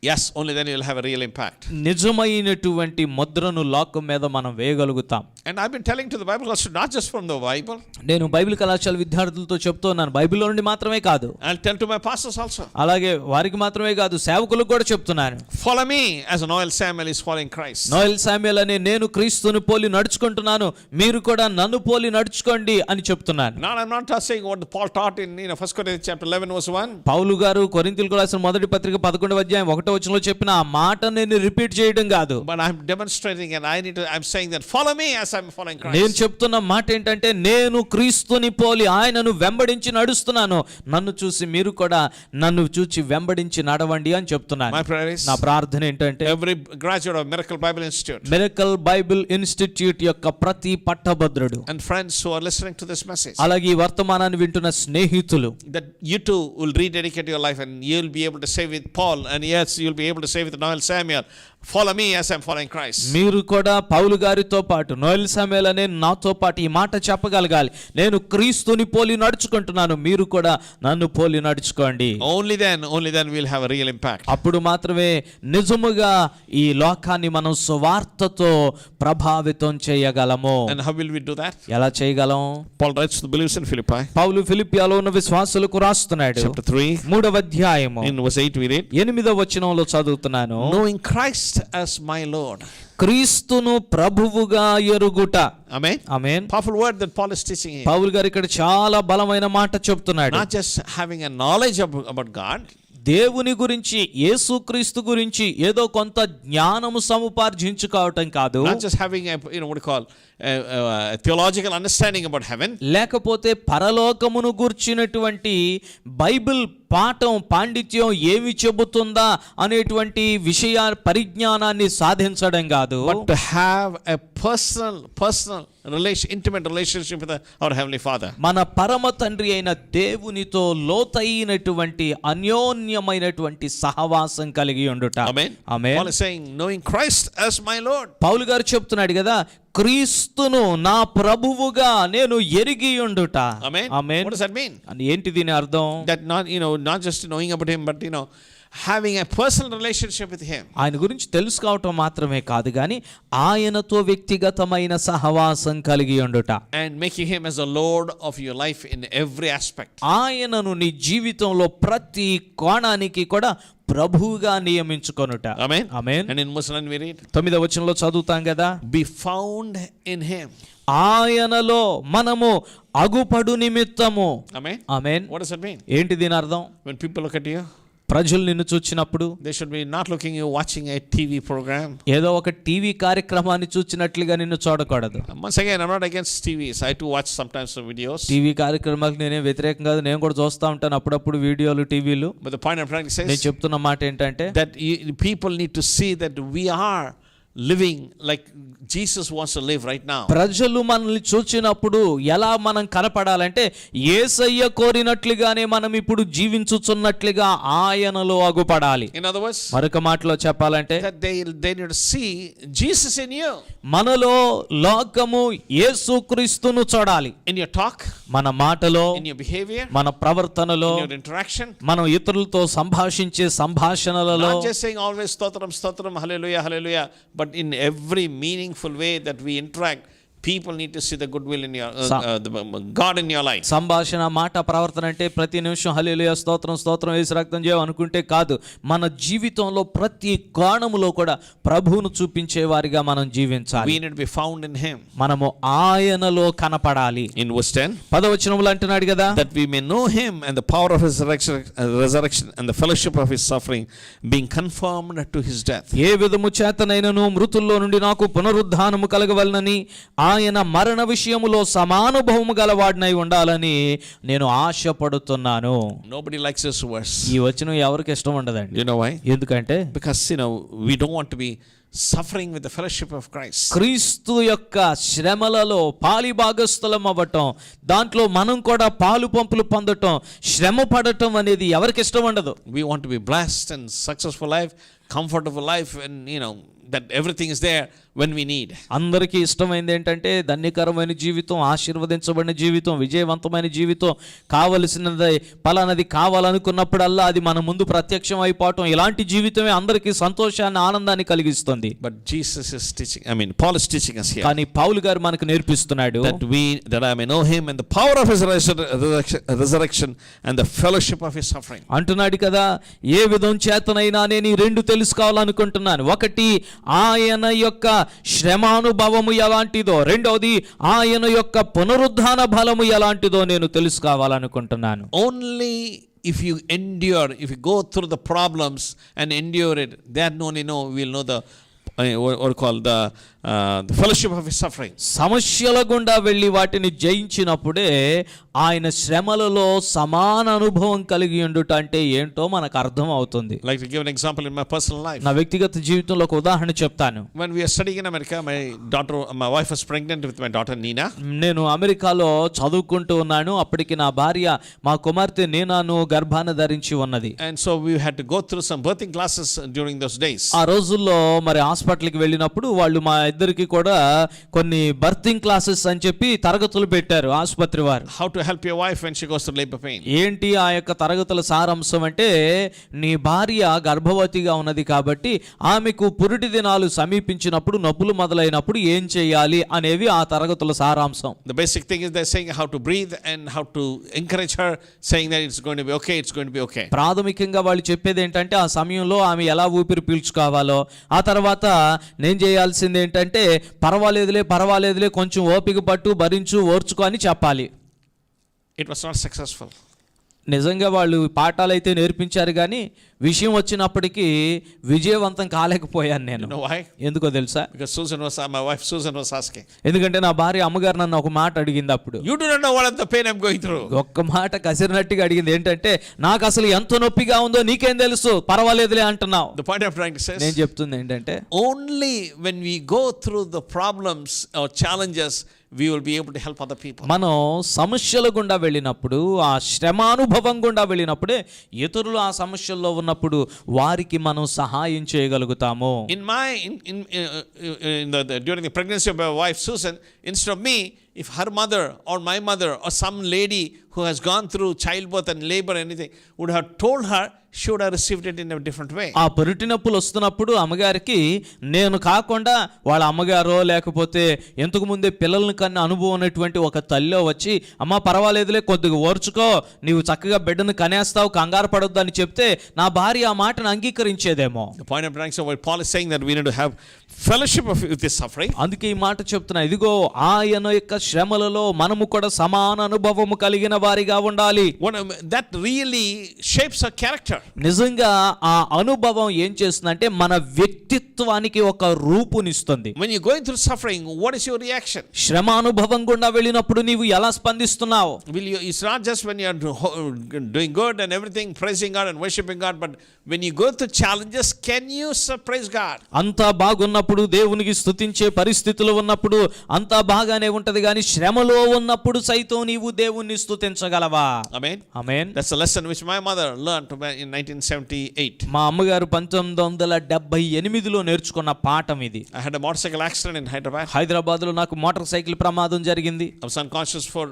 Yes, only then you will have a real impact. నిజమైనటువంటి ముద్రను లోకం మీద మనం వేయగలుగుతాం. And I've been telling to the Bible also, not just from the Bible. నేను బైబిల్ కళాశాల విద్యార్థులతో చెప్తున్నాను, బైబిల్లో నుండి మాత్రమే కాదు, I'll tell to my pastors also. అలాగే వారికి మాత్రమే కాదు, సేవకులకు కూడా చెప్తున్నాను. Follow me as Noel Samuel is following Christ. Noel Samuel అనే నేను క్రీస్తుని పోలి నడుచుకుంటున్నాను, మీరు కూడా నన్ను పోలి నడుచుకోండి అని చెప్తున్నాను. Now I'm not saying what Paul taught in 1 Corinthians chapter 11 verse 1. పౌలు గారు కొరింథీయులకు రాసిన మొదటి పత్రిక 11వ అధ్యాయం 1వ వచనంలో చెప్పిన ఆ మాట నేను రిపీట్ చేయడం కాదు, But I'm demonstrating and I'm saying that follow me as I'm following Christ. నేను చెప్తున్న మాట ఏంటంటే, నేను క్రీస్తుని పోలి ఆయనను వెంబడించి నడుస్తున్నాను, నన్ను చూసి మీరు కూడా నన్ను చూసి వెంబడించి నడవండి అని చెప్తున్నాను. My prayer is, నా ప్రార్థన ఏంటంటే, every graduate of Miracle Bible Institute miracle Bible institute యొక్క ప్రతి పట్టభద్రుడు, and friends who are listening to this message, అలాగే ఈ వర్తమానాన్ని వింటున్న స్నేహితులు, that you too will rededicate your life and you'll be able to say with Paul, and yes, you'll be able to say with Noel Samuel, follow me as I'm following Christ. మీరు కూడా పౌలు గారితో పాటు, Noel Samuel అనే నాతో పాటు ఈ మాట చెప్పగలగాలి, నేను క్రీస్తుని పోలి నడుచుకుంటున్నాను, మీరు కూడా నన్ను పోలి నడుచుకోండి. Only then we'll have a real impact. అప్పుడు మాత్రమే నిజముగా ఈ లోకాన్ని మనం సువార్తతో ప్రభావితం చేయగలము. And how will we do that? ఎలా చేయగలం? Paul writes to the believers in Philippi, పౌలు ఫిలిప్పియాలో ఉన్న విశ్వాసులకు రాస్తున్నాడు. chapter 3, 3వ అధ్యాయము in verse 8 we read, 8వ వచనంలో చదువుతున్నాను. knowing Christ as my Lord. క్రీస్తును ప్రభువుగా ఎరుగుట. Amen. Amen. Powerful word that Paul is teaching here. పౌలు గారు ఇక్కడ చాలా బలమైన మాట చెప్తున్నాడు. Not just having a knowledge about God, దేవుని గురించి, యేసుక్రీస్తు గురించి ఏదో కొంత జ్ఞానము సముపార్జించుకోవటం కాదు, not just having a what do you call a theological understanding about heaven, లేకపోతే పరలోకమును గూర్చినటువంటి బైబిల్ పాఠం, పాండిత్యం ఏమి చెబుతుందా అనేటువంటి విషయ పరిజ్ఞానాన్ని సాధించడం కాదు, but to have a personal intimate relationship with our heavenly Father. మన పరమ తండ్రి అయిన దేవునితో లోతైనటువంటి అన్యోన్యమైనటువంటి సహవాసం కలిగి ఉండుట. Amen. Amen. Paul is saying, knowing Christ as my Lord. పౌలు గారు చెప్తున్నాడు కదా, క్రీస్తును నా ప్రభువుగా నేను ఎరిగి ఉండుట. Amen. Amen. What does that mean? అని ఏంటి దీని అర్థం? That not just knowing about him, but having a personal relationship with him. ఆయన గురించి తెలుసుకోవటం మాత్రమే కాదు కానీ ఆయనతో వ్యక్తిగతమైన సహవాసం కలిగి ఉండుట. And making him as the Lord of your life in every aspect. ఆయనను నీ జీవితంలో ప్రతి కోణానికి కూడా ప్రభువుగా నియమించుకొనుట. Amen. Amen. And in verse 9 we read, 9వ వచనంలో చదువుతాం కదా, be found in him. ఆయనలో మనము అగుపడు నిమిత్తము. Amen. Amen. What does that mean? ఏంటి దీని అర్థం? When people look at you, ప్రజలు నిన్ను చూచినప్పుడు they should be not looking you watching a TV program. ఏదో ఒక టీవీ కార్యక్రమాన్ని చూచినట్లుగా నిన్ను చూడకూడదు. Once again, I'm not against TVs. I too watch sometimes some videos. TV కార్యక్రమాలకు నేనేం వ్యతిరేకం కాదు, నేను కూడా చూస్తూ ఉంటాను అప్పుడప్పుడు వీడియోలు టీవీలు. But the point I'm trying to say నేను is చెప్తున్న మాట ఏంటంటే that people need to see that we are living like Jesus wants to live right now. ప్రజలు మనల్ని చూచినప్పుడు ఎలా మనం కనపడాలంటే యేసయ్య కోరినట్లుగానే మనం ఇప్పుడు జీవించుచున్నట్లుగా ఆయనలో అగుపడాలి. In other words, మరొక మాటలో చెప్పాలంటే that they need to see Jesus in you. మనలో లోకము యేసుక్రీస్తును చూడాలి. In your talk, మన మాటలో, in your behavior, మన ప్రవర్తనలో, in your interaction. మనం ఇతరులతో సంభాషించే సంభాషణలలో, Not just saying always stotram stotram hallelujah hallelujah, but in every meaningful way that we interact, people need to see the goodwill in your God in your life. సంభాషణ, మాట, ప్రవర్తన అంటే ప్రతి నిమిషం హల్లెలూయా స్తోత్రం స్తోత్రం యేసు రక్తం జయం అనుకుంటే కాదు, మన జీవితంలో ప్రతి కోణములో కూడా ప్రభువును చూపించే వారిగా మనం జీవించాలి. We need to be found in him. మనము ఆయనలో కనపడాలి. In verse 10, 10వ వచనంలో అంటున్నాడు కదా, that we may know him and the power of his resurrection and the fellowship of his suffering, being conformed to his death. ఏ విధము చేతనైనను మృతుల్లో నుండి నాకు పునరుద్ధానము కలగవలనని ఆయన మరణ విషయములో సమానుభవము గలవాడినై ఉండాలని నేను ఆశపడుతున్నాను. Nobody likes this verse. ఈ వచనం ఎవరికి ఇష్టం ఉండదండి. You know why? ఎందుకంటే Because we don't want to be suffering with the fellowship of Christ. క్రీస్తు యొక్క శ్రమలలో పాలిభాగస్థులం అవ్వటం, దాంట్లో మనం కూడా పాలు పంపులు పొందటం, శ్రమ పడటం అనేది ఎవరికి ఇష్టం ఉండదు. We want to be blessed and successful life, comfortable life, and that everything is there when we need. అందరికీ ఇష్టమైంది ఏంటంటే ధన్యకరమైన జీవితం, ఆశీర్వదించబడిన జీవితం, విజయవంతమైన జీవితం, కావలసినది పలానది కావాలనుకున్నప్పుడల్లా అది మన ముందు ప్రత్యక్షం అయిపోవటం, ఇలాంటి జీవితమే అందరికీ సంతోషాన్ని, ఆనందాన్ని కలిగిస్తుంది. But Jesus is teaching, Paul is teaching us here, కానీ పౌలు గారు మనకు నేర్పిస్తున్నాడు, that I may know him and the power of his resurrection and the fellowship of his suffering. అంటున్నాడు కదా, ఏ విధం చేతనైనా నేను ఈ రెండు తెలుసుకోవాలనుకుంటున్నాను. ఒకటి ఆయన యొక్క శ్రమానుభవము ఎలాంటిదో, రెండవది ఆయన యొక్క పునరుద్ధాన బలము ఎలాంటిదో నేను తెలుసుకోవాలనుకుంటున్నాను. Only if you endure, if you go through the problems and endure it, then only we'll know the fellowship of his suffering. సమస్యల గుండా వెళ్ళి వాటిని జయించినప్పుడే ఆయన శ్రమలలో సమాన అనుభవం కలిగి ఉండుట అంటే ఏంటో మనకు అర్థం అవుతుంది. Like to give an example in my personal life. నా వ్యక్తిగత జీవితంలో ఒక ఉదాహరణ చెప్తాను. When we are studying in America, my wife was pregnant with my daughter Nina. నేను అమెరికాలో చదువుకుంటూ ఉన్నాను. అప్పటికి నా భార్య, మా కుమార్తె నీనాను గర్భాన ధరించి ఉన్నది. And so we had to go through some birthing classes during those days. ఆ రోజుల్లో మరి హాస్పిటల్కి వెళ్ళినప్పుడు వాళ్ళు మా ఇద్దరికి కూడా కొన్ని బర్తింగ్ క్లాసెస్ అని చెప్పి తరగతులు పెట్టారు ఆసుపత్రి వారు. How to help your wife when she goes through labor pain. ఏంటి ఆ యొక్క తరగతుల సారాంశం అంటే, నీ భార్య గర్భవతిగా ఉన్నది కాబట్టి ఆమెకు పురిటి దినాలు సమీపించినప్పుడు, నొప్పులు మొదలైనప్పుడు ఏం చేయాలి అనేవి ఆ తరగతుల సారాంశం. The basic thing is they're saying how to breathe and how to encourage her, saying that it's going to be okay, it's going to be okay. ప్రాథమికంగా వాళ్ళు చెప్పేది ఏంటంటే, ఆ సమయంలో ఆమె ఎలా ఊపిరి పీల్చుకోవాలో, ఆ తర్వాత నేను చేయాల్సింది ఏంటంటే, పర్వాలేదులే కొంచెం ఓపిక పట్టు, భరించు, ఓర్చుకో అని చెప్పాలి. It was not successful. నిజంగా వాళ్ళు పాఠాలు అయితే నేర్పించారు, కానీ విషయం వచ్చినప్పటికీ విజయవంతం కాలేకపోయాను నేను. You know why? ఎందుకో తెలుసా? Because my wife Susan was asking. ఎందుకంటే నా భార్య అమ్మగారు నన్ను ఒక మాట అడిగింది అప్పుడు. You do not know what the pain I'm going through. ఒక్క మాట కసిరినట్టుగా అడిగింది. ఏంటంటే, నాకు అసలు ఎంత నొప్పిగా ఉందో నీకేం తెలుసు, పర్వాలేదులే అంటున్నావు. The point I'm trying to say is, నేను చెప్తుంది ఏంటంటే, only when we go through the problems or challenges, we will be able to help other people. మనం సమస్యల గుండా వెళ్ళినప్పుడు, ఆ శ్రమానుభవం గుండా వెళ్ళినప్పుడే ఇతరులు ఆ సమస్యల్లో ఉన్నప్పుడు వారికి మనం సహాయం చేయగలుగుతాము. During the pregnancy of my wife Susan, instead of me, if her mother or my mother or some lady who has gone through childbirth and labor and anything would have told her, she would have received it in a different way. ఆ పురిటి నొప్పులు వస్తున్నప్పుడు అమ్మగారికి నేను కాకుండా వాళ్ళ అమ్మగారో లేకపోతే ఎంతకు ముందే పిల్లలను కన్నా అనుభవం ఉన్నటువంటి ఒక తల్లిలో వచ్చి, అమ్మ పర్వాలేదులే కొద్దిగా ఓర్చుకో, నీవు చక్కగా బిడ్డను కనేస్తావు, కంగారు పడొద్దు అని చెప్తే నా భార్య ఆ మాటను అంగీకరించేదేమో. The point I'm trying to say, Paul is saying that we need to have fellowship with this suffering. అందుకే ఈ మాట చెప్తున్నా, ఇదిగో ఆయన యొక్క శ్రమలలో మనము కూడా సమాన అనుభవము కలిగిన వారిగా ఉండాలి. That really shapes our character. నిజంగా ఆ అనుభవం ఏం చేస్తుందంటే మన వ్యక్తిత్వానికి ఒక రూపునిస్తుంది. When you're going through suffering, what is your reaction? శ్రమ అనుభవం గుండా వెళ్ళినప్పుడు నీవు ఎలా స్పందిస్తున్నావు? It's not just when you're doing good and everything, praising God and worshiping God, but when you go through challenges, can you praise God? అంతా బాగున్నప్పుడు దేవునికి స్తుతించే పరిస్థితులు ఉన్నప్పుడు అంతా బాగానే ఉంటది, కానీ శ్రమలో ఉన్నప్పుడు సైతం నీవు దేవుణ్ణి స్తుతించగలవా? Amen. Amen. That's a lesson which my mother learned in 1978. మా అమ్మగారు 1978లో నేర్చుకున్న పాఠం ఇది. I had a motorcycle accident in Hyderabad. Hyderabad లో నాకు మోటార్ సైకిల్ ప్రమాదం జరిగింది. I was unconscious for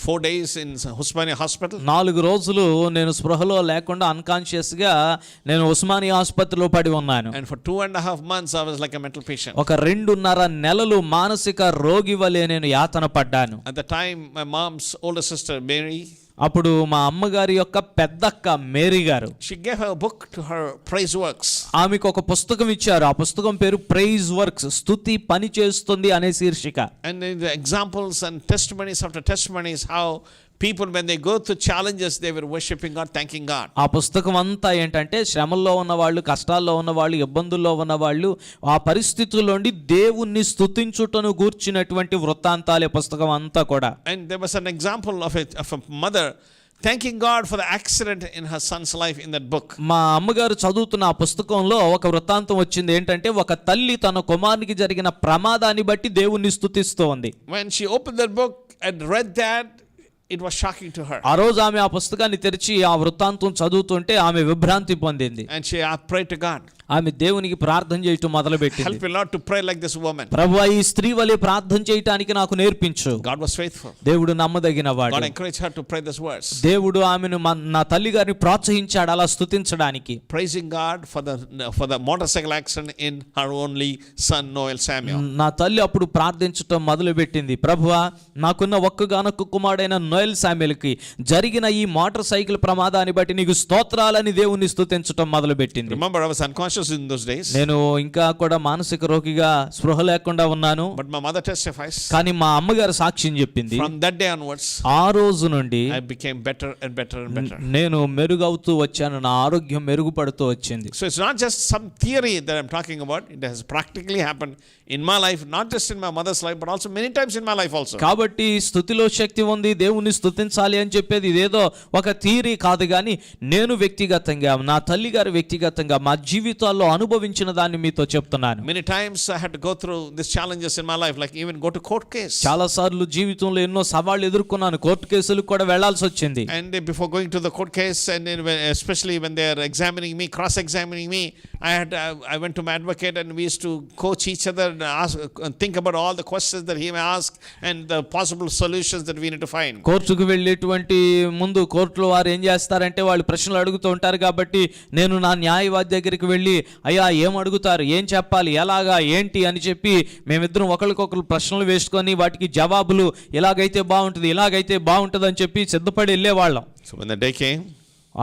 4 days in Usmania Hospital. 4 రోజులు నేను స్పృహలో లేకుండా అన్కాన్షియస్ గా నేను ఉస్మానియా ఆసుపత్రిలో పడి ఉన్నాను. And for 2.5 months I was like a mental patient. ఒక 2.5 నెలలు మానసిక రోగి వలె నేను యాతన పడ్డాను. At the time my mom's older sister Mary, అప్పుడు మా అమ్మగారి యొక్క పెద్దక్క మేరీ గారు, she gave her book to her praise works. ఆమెకు ఒక పుస్తకం ఇచ్చారు. ఆ పుస్తకం పేరు ప్రైజ్ వర్క్స్, స్తుతి పని చేస్తుంది అనే శీర్షిక. And the examples and testimonies after testimonies, how people when they go through challenges they were worshiping God, thanking God. ఆ పుస్తకం అంతా ఏంటంటే శ్రమల్లో ఉన్నవాళ్ళు, కష్టాల్లో ఉన్నవాళ్ళు, ఇబ్బందుల్లో ఉన్నవాళ్ళు ఆ పరిస్థితుల్లోండి దేవుణ్ణి స్తుతించుటను గూర్చినటువంటి వృత్తాంతాలే పుస్తకం అంతా కూడా. And there was an example of a mother thanking God for the accident in her son's life in that book. మా అమ్మగారు చదువుతున్న ఆ పుస్తకంలో ఒక వృత్తాంతం వచ్చింది. ఏంటంటే ఒక తల్లి తన కుమారునికి జరిగిన ప్రమాదాన్ని బట్టి దేవుణ్ణి స్తుతిస్తోంది. When she opened that book and read that, it was shocking to her. ఆ రోజు ఆమె ఆ పుస్తకాన్ని తెరిచి ఆ వృత్తాంతం చదువుతుంటే ఆమె విభ్రాంతి పొందింది. And she prayed to God. ఆమె దేవునికి ప్రార్థన చేయటం మొదలుపెట్టింది. Help me Lord to pray like this woman. ప్రభువా, ఈ స్త్రీ వలె ప్రార్థన చేయటానికి నాకు నేర్పించు. God was faithful. దేవుడు నమ్మదగినవాడు. God encouraged her to pray this verse. దేవుడు ఆమెను నా తల్లి గారిని ప్రోత్సహించాడు అలా స్తుతించడానికి. Praising God for the motorcycle accident in her only son Noel Samuel. నా తల్లి అప్పుడు ప్రార్థించటం మొదలుపెట్టింది. ప్రభువా, నాకున్న ఒక్కగానొక్క కుమారుడైన నోయల్ శామ్యూయల్కి జరిగిన ఈ మోటార్ సైకిల్ ప్రమాదాన్ని బట్టి నీకు స్తోత్రాలని దేవుణ్ణి స్తుతించటం మొదలుపెట్టింది. Remember, I was unconscious in those days. నేను ఇంకా కూడా మానసిక రోగిగా స్పృహ లేకుండా ఉన్నాను. But my mother testifies. కానీ మా అమ్మగారు సాక్ష్యం చెప్పింది. From that day onwards, ఆ రోజు నుండి I became better and better and better. నేను మెరుగవుతూ వచ్చాను. నా ఆరోగ్యం మెరుగుపడుతూ వచ్చింది. So it's not just some theory that I'm talking about. It has practically happened in my life, not just in my mother's life, but also many times in my life also. కాబట్టి స్తుతిలో శక్తి ఉంది, దేవుణ్ణి స్తుతించాలి అని చెప్పేది ఇదేదో ఒక theory కాదు, కానీ నేను వ్యక్తిగతంగా, నా తల్లి గారు వ్యక్తిగతంగా మా జీవితాల్లో అనుభవించిన దాన్ని మీతో చెప్తున్నాను. Many times I had to go through these challenges in my life, like even go to court case. చాలా సార్లు జీవితంలో ఎన్నో సవాళ్లు ఎదుర్కొన్నాను. కోర్టు కేసులకు కూడా వెళ్లాల్సి వచ్చింది. And before going to the court case, and then especially when they are examining me, cross-examining me, I went to my advocate and we used to coach each other and think about all the questions that he may ask and the possible solutions that we need to find. కోర్టుకు వెళ్ళేటువంటి ముందు కోర్టులో వారు ఏం చేస్తారంటే వాళ్ళు ప్రశ్నలు అడుగుతూ ఉంటారు. కాబట్టి నేను నా న్యాయవాది దగ్గరికి వెళ్ళి, అయ్యా ఏం అడుగుతారు, ఏం చెప్పాలి, ఎలాగా ఏంటి అని చెప్పి మేమిద్దరం ఒకరికొకరు ప్రశ్నలు వేసుకొని వాటికి జవాబులు ఇలాగైతే బాగుంటుంది, ఇలాగైతే బాగుంటుంది అని చెప్పి సిద్ధపడి వెళ్ళేవాళ్ళం. So when the day came,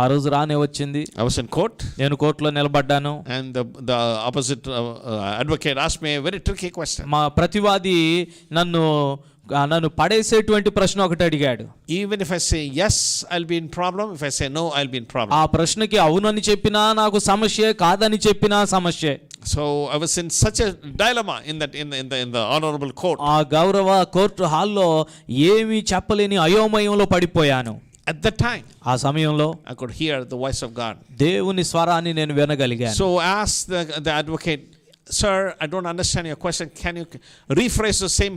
ఆ రోజు రానే వచ్చింది. I was in court. నేను కోర్టులో నిలబడ్డాను. And the opposite advocate asked me a very tricky question. మా ప్రతివాది నన్ను పడేసేటువంటి ప్రశ్న ఒకటి అడిగాడు. Even if I say yes, I'll be in problem. If I say no, I'll be in problem. ఆ ప్రశ్నకి అవునని చెప్పినా నాకు సమస్యే, కాదని చెప్పినా సమస్యే. So I was in such a dilemma in the honorable court. ఆ గౌరవ కోర్టు హాల్లో ఏమీ చెప్పలేని అయోమయంలో పడిపోయాను. At that time, ఆ సమయంలో I could hear the voice of God. దేవుని స్వరాన్ని నేను వినగలిగాను. So I asked the advocate, sir, I don't understand your question. Can you rephrase the same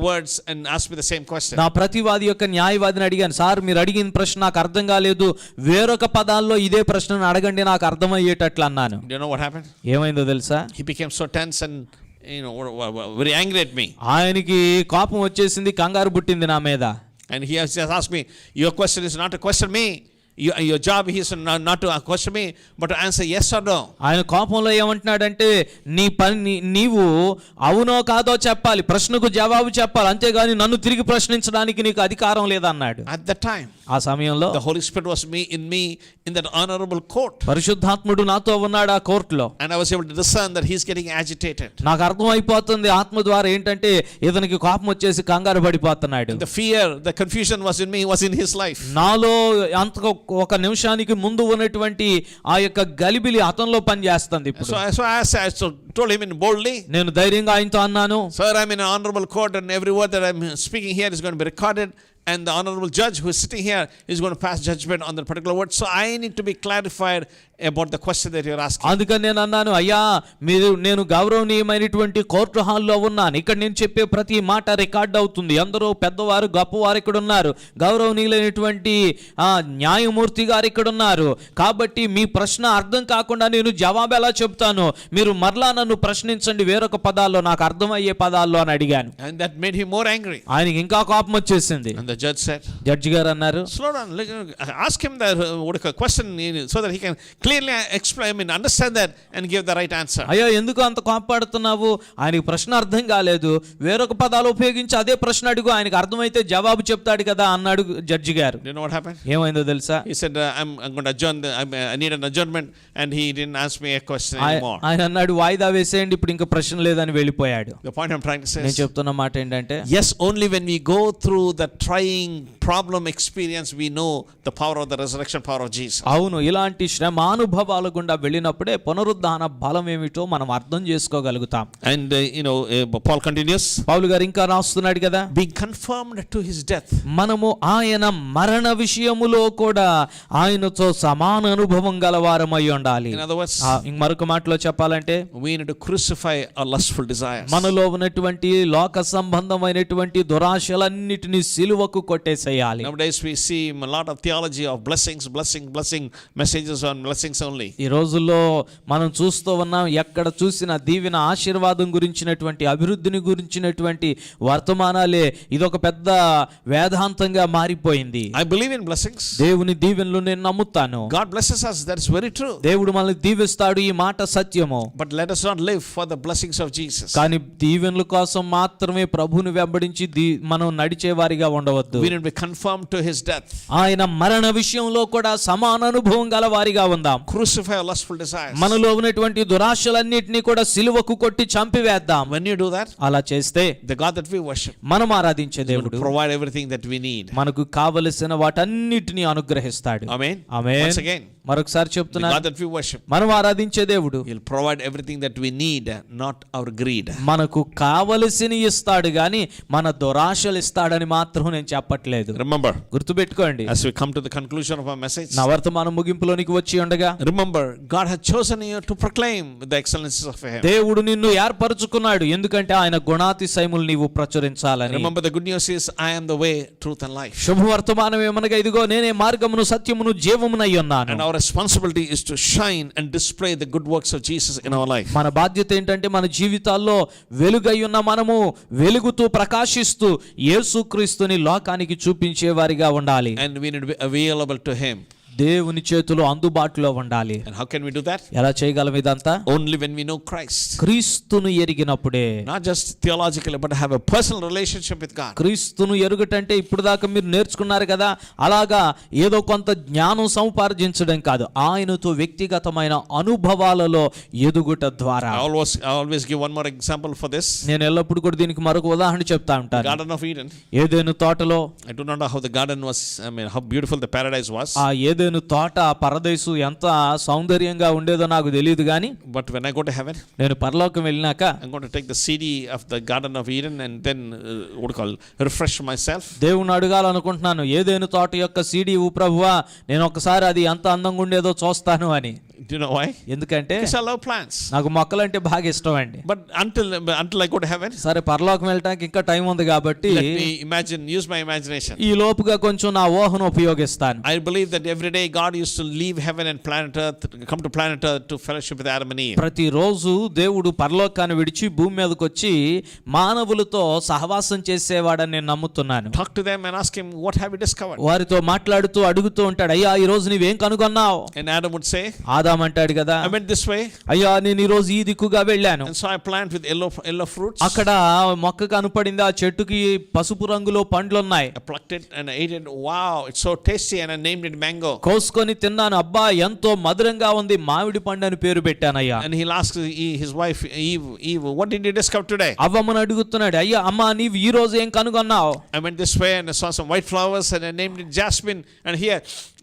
words and ask me the same question? నా ప్రతివాది యొక్క న్యాయవాదిని అడిగాను, sir మీరు అడిగిన ప్రశ్న నాకు అర్థం కాలేదు, వేరొక పదాల్లో ఇదే ప్రశ్నను అడగండి, నాకు అర్థమయ్యేటట్లు అన్నాను. Do you know what happened? ఏమైందో తెలుసా? He became so tense and very angry at me. ఆయనకి కోపం వచ్చేసింది, కంగారు పుట్టింది నా మీద. And he has just asked me, your question is not to question me. Your job is not to question me, but to answer yes or no. ఆయన కోపంలో ఏమంటున్నాడంటే, నీ పని నీవు అవునో కాదో చెప్పాలి, ప్రశ్నకు జవాబు చెప్పాలి, అంతేగాని నన్ను తిరిగి ప్రశ్నించడానికి నీకు అధికారం లేదన్నాడు. At that time, ఆ సమయంలో The Holy Spirit was in me in that honorable court. పరిశుద్ధాత్ముడు నాతో ఉన్నాడు ఆ కోర్టులో. And I was able to discern that he's getting agitated. నాకు అర్థం అయిపోతుంది ఆత్మ ద్వారా ఏంటంటే ఇతనికి కోపం వచ్చేసి కంగారు పడిపోతున్నాడు. The fear, the confusion was in me, was in his life. నాలో అంత ఒక నిమిషానికి ముందు ఉన్నటువంటి ఆ యొక్క గలిబిలి అతనిలో పని చేస్తుంది ఇప్పుడు. So I told him in boldly. నేను ధైర్యంగా ఆయనతో అన్నాను, Sir, I'm in an honorable court and every word that I'm speaking here is going to be recorded. And the honorable judge who is sitting here is going to pass judgment on that particular word. So I need to be clarified about the question that you're asking. అందుకని నేను అన్నాను, అయ్యా నేను గౌరవనీయమైనటువంటి court హాల్లో ఉన్నాను, ఇక్కడ నేను చెప్పే ప్రతి మాట రికార్డ్ అవుతుంది, అందరూ పెద్దవారు గొప్పవారు ఇక్కడ ఉన్నారు, గౌరవనీయులైనటువంటి న్యాయమూర్తి గారు ఇక్కడ ఉన్నారు, కాబట్టి మీ ప్రశ్న అర్థం కాకుండా నేను జవాబు ఎలా చెప్తాను, మీరు మరలా నన్ను ప్రశ్నించండి వేరొక పదాల్లో, నాకు అర్థమయ్యే పదాల్లో అని అడిగాను. And that made him more angry. ఆయనకి ఇంకా కోపం వచ్చేసింది. And the judge said, judge గారు అన్నారు, slow down, ask him the question so that he can clearly explain, understand that and give the right answer. అయ్యో ఎందుకు అంత కోపపడుతున్నావు, ఆయనకి ప్రశ్న అర్థం కాలేదు, వేరొక పదాలు ఉపయోగించి అదే ప్రశ్న అడుగు, ఆయనకు అర్థమైతే జవాబు చెప్తాడు కదా అన్నాడు జడ్జి గారు. Do you know what happened? ఏమైందో తెలుసా? He said, I'm going to adjourn, I need an adjournment, and he didn't ask me a question anymore. ఆయన అన్నాడు, వాయిదా వేసేయండి, ఇప్పుడు ఇంకా ప్రశ్న లేదని వెళ్ళిపోయాడు. The point I'm trying to say నేను is, చెప్తున్న మాట ఏంటంటే, yes, only when we go through the trying problem experience we know the power of the resurrection power of Jesus. అవును, ఇలాంటి శ్రమానుభవాల గుండా వెళ్ళినప్పుడే పునరుద్ధాన బలం ఏమిటో మనం అర్థం చేసుకోగలుగుతాం. And Paul continues, పౌలు గారు ఇంకా రాస్తున్నాడు కదా, being confirmed to his death. మనము ఆయన మరణ విషయములో కూడా ఆయనతో సమాన అనుభవం గలవారమై ఉండాలి. In other words, మరొక మాటలో చెప్పాలంటే, we need to crucify our lustful desires. మనలో ఉన్నటువంటి లోక సంబంధమైనటువంటి దురాశలన్నిటిని సిలువకు కొట్టేసేయాలి. Nowadays we see a lot of theology of blessings, messages on blessings only. ఈ రోజుల్లో మనం చూస్తూ ఉన్నాం, ఎక్కడ చూసిన దీవెన ఆశీర్వాదం గురించినటువంటి అభివృద్ధిని గురించినటువంటి వర్తమానాలే ఇదొక పెద్ద వేదాంతంగా మారిపోయింది. I believe in blessings. దేవుని దీవెనలు నేను నమ్ముతాను. God blesses us, that is very true. దేవుడు మనల్ని దీవిస్తాడు, ఈ మాట సత్యము. But let us not live for the blessings of Jesus. కానీ దీవెనల కోసం మాత్రమే ప్రభువుని వెంబడించి మనం నడిచే వారిగా ఉండవద్దు. We need to be conformed to his death. ఆయన మరణ విషయంలో కూడా సమాన అనుభవం గల వారిగా ఉందాం. Crucify our lustful desires. మనలో ఉన్నటువంటి దురాశలన్నిటిని కూడా సిలువకు కొట్టి చంపివేద్దాం. When you do that, అలా చేస్తే the God that we worship, మనం ఆరాధించే దేవుడు provide everything that we need. మనకు కావలసిన వాటన్నిటిని అనుగ్రహిస్తాడు. Amen. ఆమేన్. Once again, మరొకసారి the చెప్తున్నా, God that we worship, మనం ఆరాధించే దేవుడు he'll provide everything that we need, not our greed. మనకు కావలసిని ఇస్తాడు గాని మన దురాశలు ఇస్తాడని మాత్రం నేను చెప్పట్లేదు. Remember, గుర్తుపెట్టుకోండి, as we come to the conclusion of our message, నా వర్తమానం ముగింపులోనికి వచ్చి ఉండగా, remember, God has chosen you to proclaim the excellences of him. దేవుడు నిన్ను ఏర్పరచుకున్నాడు, ఎందుకంటే ఆయన గుణాతిశయములు నీవు ప్రచురించాలని. Remember, the good news is, I am the way, truth and life. శుభవర్తమానం ఏమనగా, ఇదిగో నేనే మార్గమును సత్యమును జీవమునై ఉన్నాను. And our responsibility is to shine and display the good works of Jesus in our life. మన బాధ్యత ఏంటంటే మన జీవితాల్లో వెలుగై ఉన్న మనము వెలుగుతూ ప్రకాశిస్తూ యేసుక్రీస్తుని లోకానికి చూపించే వారిగా ఉండాలి. And we need to be available to him. దేవుని చేతిలో అందుబాటులో ఉండాలి. And how can we do that? ఎలా చేయగలం ఇదంతా? Only when we know Christ. క్రీస్తును ఎరిగినప్పుడే. Not just theologically, but have a personal relationship with God. క్రీస్తును ఎరుగుటంటే ఇప్పుడు దాకా మీరు నేర్చుకున్నారు కదా, అలాగా ఏదో కొంత జ్ఞానం సముపార్జించడం కాదు, ఆయనతో వ్యక్తిగతమైన అనుభవాలలో ఎదుగుట ద్వారా. I always give one more example for this. నేను ఎల్లప్పుడు కూడా దీనికి మరొక ఉదాహరణ చెప్తా ఉంటాను. Garden of Eden. ఏదెను తోటలో, I do not know how the garden was, how beautiful the paradise was. ఆ ఏదెను తోట పరదేశు ఎంత సౌందర్యంగా ఉండేదో నాకు తెలియదు గాని, But when I go to heaven, నేను పరలోకం వెళ్ళినాక I'm going to take the CD of the Garden of Eden and then refresh myself. దేవుని అడగాలనుకుంటున్నాను, ఏదైనా తోట యొక్క సీడీ ప్రభువా, నేను ఒకసారి అది ఎంత అందంగా ఉండేదో చూస్తాను అని. Do you know why? ఎందుకంటే Because I love plants. నాకు మొక్కలంటే బాగా ఇష్టం అండి. But until I go to heaven, సరే పరలోకం వెళ్ళటానికి ఇంకా టైం ఉంది కాబట్టి let me use my imagination. ఈ లోపుగా కొంచెం నా ఊహను ఉపయోగిస్తాను. I believe that every day God used to leave heaven and planet earth, come to planet earth to fellowship with Adam and Eve. ప్రతిరోజు దేవుడు పరలోకాన్ని విడిచి భూమి మీదకి వచ్చి మానవులతో సహవాసం చేసేవాడని నేను నమ్ముతున్నాను. Talk to them and ask him, what have you discovered? వారితో మాట్లాడుతూ అడుగుతూ ఉంటాడు, అయ్యా ఈ రోజు నీవేం కనుగొన్నావు? And Adam would say, ఆదాము వెళదామంటాడు కదా. I went this way, అయ్యా నేను ఈ రోజు ఈ దిక్కుగా వెళ్ళాను, and saw a plant with yellow fruits. అక్కడ మొక్క కనపడింది, ఆ చెట్టుకి పసుపు రంగులో పండ్లు ఉన్నాయి. I plucked it and I ate it. Wow, it's so tasty, and I named it mango. కోసుకొని తిన్నాను, అబ్బా ఎంతో మధురంగా ఉంది, మామిడి పండు అని పేరు పెట్టానయ్యా. And he'll ask his wife Eve, what did you discover today? అవ్వమ్మను అడుగుతున్నాడు, అయ్యా అమ్మా నీవు ఈ రోజు ఏం కనుగొన్నావు? I went this way and I saw some white flowers and I named it jasmine, and here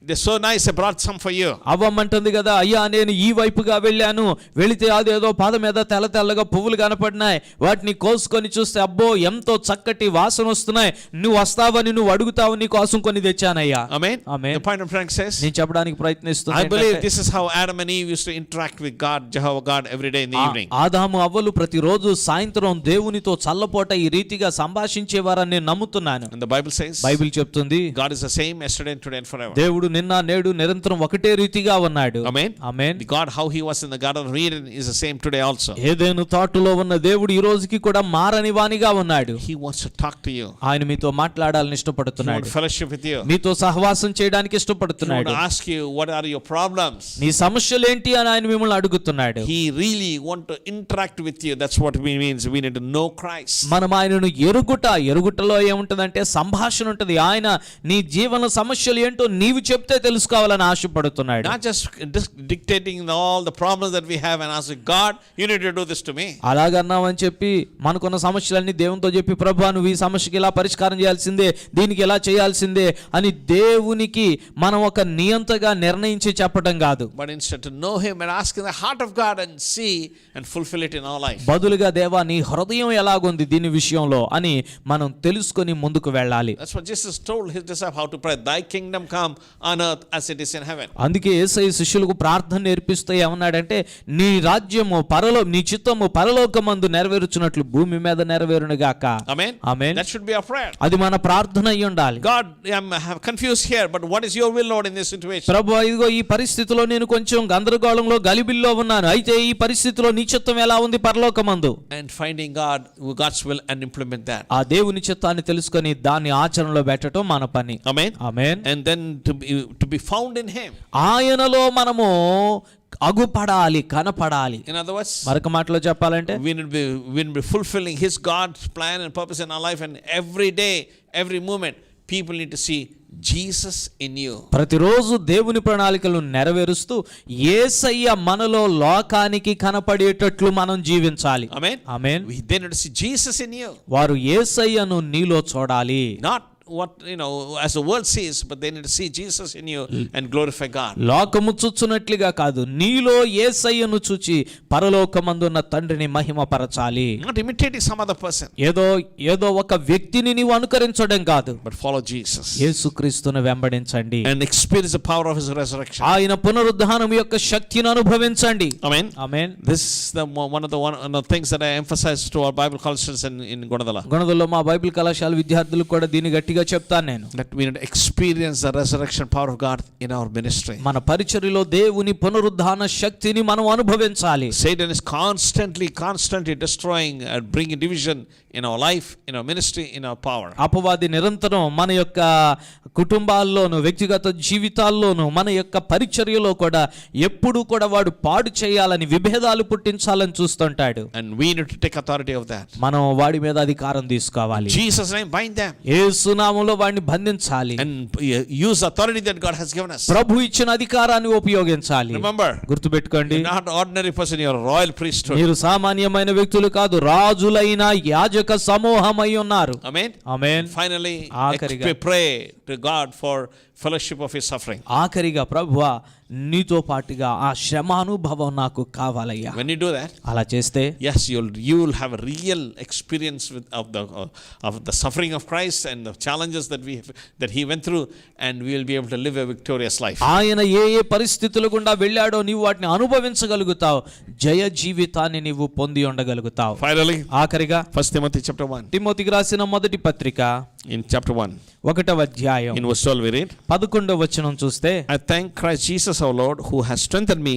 they're so nice, I brought some for you. అవ్వమ్మంటుంది కదా, అయ్యా నేను ఈ వైపుగా వెళ్ళాను, వెళితే అదేదో పాద మీద తెల్లగా పువ్వులు కనపడినాయి, వాటిని కోసుకొని చూస్తే అబ్బో ఎంతో చక్కటి వాసన వస్తున్నాయి, నువ్వు వస్తావని నువ్వు అడుగుతావు నీ కోసం కొన్ని తెచ్చానయ్యా. Amen. Amen. The point of Frank says, నేను చెప్పడానికి ప్రయత్నిస్తున్నా, I believe this is how Adam and Eve used to interact with God, Jehovah God, every day in the evening. ఆదాము అవ్వలు ప్రతిరోజు సాయంత్రం దేవునితో చల్లపోట ఈ రీతిగా సంభాషించేవారని నేను నమ్ముతున్నాను. And the Bible says, Bible చెప్తుంది God is the same yesterday and today and forever. దేవుడు నిన్న నేడు నిరంతరం ఒకటే రీతిగా ఉన్నాడు. Amen. Amen. The God how he was in the Garden of Eden is the same today also. ఏదెను తోటలో ఉన్న దేవుడు ఈ రోజుకి కూడా మారని వానిగా ఉన్నాడు. He wants to talk to you. ఆయన మీతో మాట్లాడాలని He ఇష్టపడుతున్నాడు, wants fellowship with you. మీతో సహవాసం చేయడానికి He wants ఇష్టపడుతున్నాడు. to ask you what are your problems. నీ సమస్యలు ఏంటి అని ఆయన మిమ్మల్ని అడుగుతున్నాడు. He really want to interact with you. That's what we means. We need to know Christ. మనం ఆయనను ఎరుగుటలో ఏముంటదంటే సంభాషణ ఉంటది. ఆయన నీ జీవన సమస్యలు ఏంటో నీవు చెప్తే తెలుసుకోవాలని ఆశపడుతున్నాడు. Not just dictating all the problems that we have and asking God, you need to do this to me. అలాగన్నామని చెప్పి మనకున్న సమస్యలన్నీ దేవునితో చెప్పి ప్రభువా నువ్వు ఈ సమస్యకి ఇలా పరిష్కారం చేయాల్సిందే, దీనికి ఎలా చేయాల్సిందే అని దేవునికి మనం ఒక నియంతగా నిర్ణయించి చెప్పడం కాదు. But instead to know him and ask in the heart of God and see and fulfill it in our life. బదులుగా దేవా నీ హృదయం ఎలాగుంది దీని విషయంలో అని మనం తెలుసుకొని ముందుకు వెళ్ళాలి. That's what Jesus told his disciples how to pray. Thy kingdom come on earth as it is in heaven. అందుకే యేసయ్య శిష్యులకు ప్రార్థన నేర్పిస్తూ ఏమన్నాడంటే నీ రాజ్యము నీ చిత్తము పరలోకమందు నెరవేరుచున్నట్లు భూమి మీద నెరవేరును గాక. Amen. Amen. That should be our prayer. అది మన ప్రార్థన అయి ఉండాలి. God, I'm confused here, but what is your will, Lord, in this situation? ప్రభువా ఇదిగో ఈ పరిస్థితిలో నేను కొంచెం గందరగోళంలో గలిబిల్లో ఉన్నాను, అయితే ఈ పరిస్థితిలో నీ చిత్తం ఎలా ఉంది పరలోకమందు? And finding God's will and implement that. ఆ దేవుని చిత్తాన్ని తెలుసుకొని దాన్ని ఆచరణలో పెట్టడం మన పని. Amen. Amen. And then to be found in him. ఆయనలో మనము అగుపడాలి, కనపడాలి. In other words, మరొక మాటలో చెప్పాలంటే we will be fulfilling his God's plan and purpose in our life, and every day, every moment, people need to see Jesus in you. ప్రతిరోజు దేవుని ప్రణాళికలు నెరవేరుస్తూ యేసయ్య మనలో లోకానికి కనపడేటట్లు మనం జీవించాలి. Amen. Amen. They need to see Jesus in you. వారు యేసయ్యను నీలో చూడాలి. Not what as the world sees, but they need to see Jesus in you and glorify God. లోకము చూచున్నట్లుగా కాదు, నీలో యేసయ్యను చూచి పరలోకమందున్న తండ్రిని మహిమపరచాలి. Not imitating some other person, ఏదో ఒక వ్యక్తిని నీవు అనుకరించడం కాదు, but follow Jesus యేసుక్రీస్తును వెంబడించండి. and experience the power of his resurrection. ఆయన పునరుద్ధానం యొక్క శక్తిని అనుభవించండి. Amen. Amen. This is one of the things that I emphasize to our Bible college students in Gunadala. గుణదల్లో మా బైబిల్ కళాశాల విద్యార్థులకు కూడా దీన్ని గట్టిగా చెప్తాను నేను. That we need to experience the resurrection power of God in our ministry. మన పరిచర్యలో దేవుని పునరుద్ధాన శక్తిని మనం అనుభవించాలి. Satan is constantly destroying and bringing division in our life, in our ministry, in our power. అపవాది నిరంతరం మన యొక్క కుటుంబాల్లోను వ్యక్తిగత జీవితాల్లోను మన యొక్క పరిచర్యలో కూడా ఎప్పుడు కూడా వాడు పాడు చేయాలని విభేదాలు పుట్టించాలని చూస్తుంటాడు. And we need to take authority of that. మనం వాడి మీద అధికారం తీసుకోవాలి. Jesus' name, bind them. యేసు నామములో వాడిని బంధించాలి. And use authority that God has given us. ప్రభు ఇచ్చిన అధికారాన్ని ఉపయోగించాలి. Remember, గుర్తుపెట్టుకోండి, you're not ordinary person, you're a royal priesthood. మీరు సామాన్యమైన వ్యక్తులు కాదు, రాజులైన యాజక సమూహమై ఉన్నారు. Amen. ఆమేన్. Finally, ఆఖరిగా pray to God for fellowship of his suffering. ఆఖరిగా ప్రభువా నీతో పాటుగా ఆ శ్రమానుభవం నాకు కావాలయ్యా. When you do that, అలా చేస్తే yes, you will have a real experience of the suffering of Christ and the challenges that he went through, and we will be able to live a victorious life. ఆయన ఏ పరిస్థితుల గుండా వెళ్ళాడో నీవు వాటిని అనుభవించగలుగుతావు, జయ జీవితాన్ని నీవు పొంది ఉండగలుగుతావు. Finally, ఆఖరిగా 1 Timothy chapter 1. తిమోతికి రాసిన మొదటి పత్రిక In chapter 1, 1వ అధ్యాయం in verse 12 we read, 11వ వచనం చూస్తే, I thank Christ Jesus our Lord, who has strengthened me,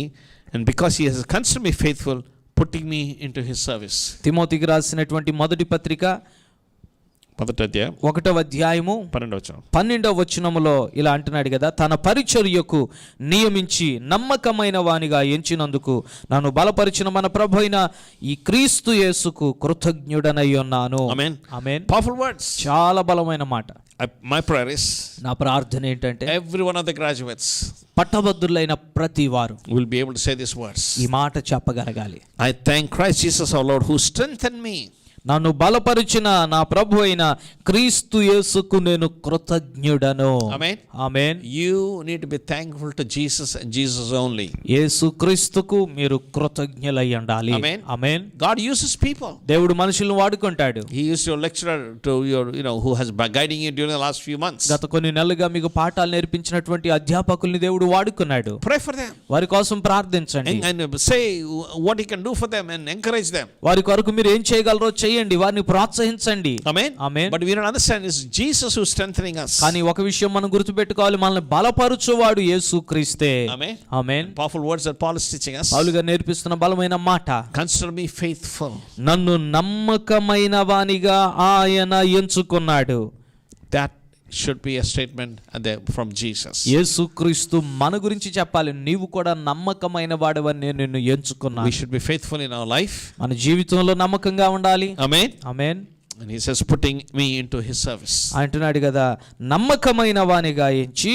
and because he has considered me faithful, putting me into his service. తిమోతికి రాసినటువంటి మొదటి పత్రిక మొదటి అధ్యాయం 1వ అధ్యాయము 12వ 12వ వచనములో ఇలా అంటున్నాడు కదా, తన పరిచర్యకు నియమించి నమ్మకమైన వానిగా ఎంచినందుకు నన్ను బలపరిచిన మన ప్రభు అయిన ఈ క్రీస్తు యేసుకు కృతజ్ఞుడనై ఉన్నాను. Amen. ఆమేన్. Powerful words. చాలా బలమైన మాట. My prayer is నా ప్రార్థన ఏంటంటే every one of the graduates పట్టభద్రులైన ప్రతి వారు will be able to say these words. ఈ మాట చెప్పగలగాలి. I thank Christ Jesus our Lord who strengthened me. నన్ను బలపరిచిన నా ప్రభు అయిన క్రీస్తు యేసుకు నేను కృతజ్ఞుడను. Amen. Amen. You need to be thankful to Jesus and Jesus only. యేసు క్రీస్తుకు మీరు కృతజ్ఞులై ఉండాలి. Amen. ఆమేన్. God uses people. దేవుడు మనుషులను వాడుకుంటాడు. He used your lecturer to your, who has been guiding you during the last few months. గత కొన్ని నెలలుగా మీకు పాఠాలు నేర్పించినటువంటి అధ్యాపకుల్ని దేవుడు వాడుకున్నాడు. Pray for them. వారి కోసం ప్రార్థించండి. And say what he can do for them and encourage them. వారి కొరకు మీరు ఏం చేయగలరో చేయండి, వారిని ప్రోత్సహించండి. Amen. Amen. But we don't understand it's Jesus who's strengthening us. కానీ ఒక విషయం మనం గుర్తుపెట్టుకోవాలి, మనల్ని బలపరుచువాడు యేసుక్రీస్తే. Amen. Amen. Powerful words that Paul is teaching us. పౌలు గారు నేర్పిస్తున్న బలమైన మాట, Consider me faithful. నన్ను నమ్మకమైన వానిగా ఆయన ఎంచుకున్నాడు. That should be a statement from Jesus. యేసుక్రీస్తు మన గురించి చెప్పాలి, నీవు కూడా నమ్మకమైన వాడవని నేను నిన్ను ఎంచుకున్నాను. We should be faithful in our life. మన జీవితంలో నమ్మకంగా ఉండాలి. Amen. Amen. And he says putting me into his service. అంటున్నాడు కదా, నమ్మకమైన వానిగా ఎంచి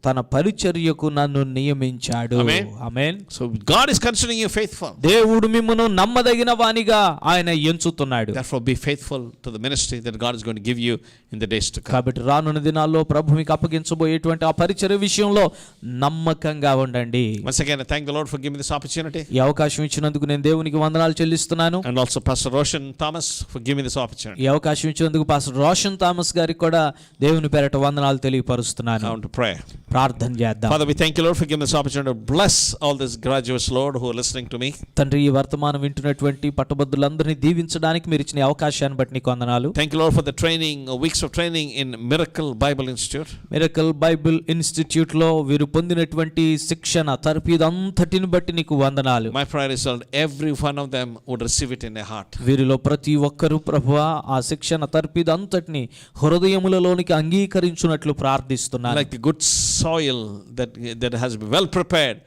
తన పరిచర్యకు నన్ను నియమించాడు. Amen. Amen. So God is considering you faithful. దేవుడు మిమ్మును నమ్మదగిన వానిగా ఆయన ఎంచుతున్నాడు. Therefore be faithful to the ministry that God is going to give you in the days to come. కాబట్టి రానున్న దినాల్లో ప్రభు మీకు అప్పగించబోయేటువంటి ఆ పరిచర్య విషయంలో నమ్మకంగా ఉండండి. Once again I thank the Lord for giving me this opportunity. ఈ అవకాశం ఇచ్చినందుకు నేను దేవునికి వందనాలు చెల్లిస్తున్నాను. And also Pastor Roshan Thomas for giving me this opportunity. ఈ అవకాశం ఇచ్చినందుకు పాస్టర్ రోషన్ థామస్ గారికి కూడా దేవుని పేరట వందనాలు తెలియపరుస్తున్నాను. I want to pray. ప్రార్థన చేద్దాం. Father, we thank you, Lord, for giving this opportunity to bless all these graduates, Lord, who are listening to me. తండ్రి, ఈ వర్తమానం వింటున్నటువంటి పట్టభద్రులందరినీ దీవించడానికి మీరు ఇచ్చిన అవకాశాన్ని బట్టి నీకు వందనాలు. Thank you, Lord, for the training, weeks of training in Miracle Bible Institute. Miracle Bible institute లో వీరు పొందినటువంటి శిక్షణ తర్ఫీదంతటిని బట్టి నీకు వందనాలు. My prayer is that every one of them would receive it in their heart. వీరిలో ప్రతి ఒక్కరూ ప్రభువా ఆ శిక్షణ తర్ఫీదంతటిని హృదయములలోనికి అంగీకరించున్నట్లు ప్రార్థిస్తున్నాను. Like the good soil that has been well prepared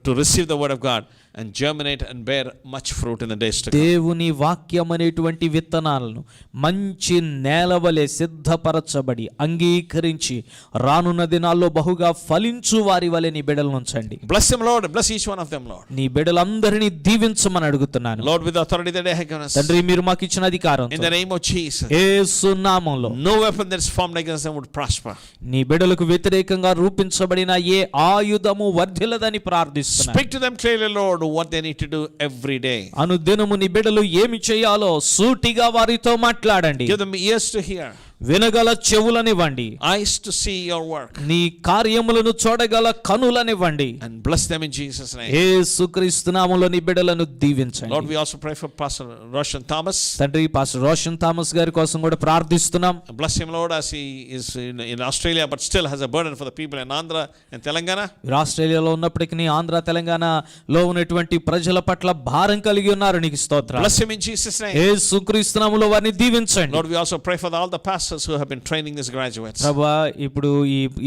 to receive the word of God and germinate and bear much fruit in the days to come. దేవుని వాక్యం అనేటువంటి విత్తనాలను మంచి నేలవలె సిద్ధపరచబడి అంగీకరించి రానున్న దినాల్లో బహుగా ఫలించు వారి వలె నీ బిడ్డలను ఉంచండి. Bless them, Lord. Bless each one of them, Lord. నీ బిడ్డలందరినీ దీవించమని అడుగుతున్నాను. Lord, with the authority that they have given us. తండ్రి, మీరు మాకు ఇచ్చిన అధికారం In the name of Jesus. యేసు నామములో No weapon that is formed against them would prosper. నీ బిడ్డలకు వ్యతిరేకంగా రూపించబడిన ఏ ఆయుధము వర్ధిల్లదని ప్రార్థిస్తున్నాను. Speak to them clearly, Lord, what they need to do every day. అనుదినము నీ బిడ్డలు ఏమి చేయాలో సూటిగా వారితో మాట్లాడండి. Give them ears to hear, వినగల చెవులనివ్వండి, eyes to see your work, నీ కార్యములను చూడగల కనులనివ్వండి. and bless them in Jesus' name. యేసుక్రీస్తు నామములో నీ బిడ్డలను దీవించండి. Lord, we also pray for Pastor Roshan Thomas. తండ్రి, పాస్టర్ రోషన్ థామస్ గారి కోసం కూడా ప్రార్థిస్తున్నాం. Bless him, Lord, as he is in Australia but still has a burden for the people in Andhra and Telangana. ఆస్ట్రేలియాలో ఉన్నప్పటికీ ఆంధ్ర తెలంగాణలో ఉన్నటువంటి ప్రజల పట్ల భారం కలిగి ఉన్నారు. నీకు స్తోత్రం. Bless him in Jesus' name. యేసుక్రీస్తు నామములో వారిని దీవించండి. Lord, we also pray for all the pastors who have been training these graduates. ప్రభువా, ఇప్పుడు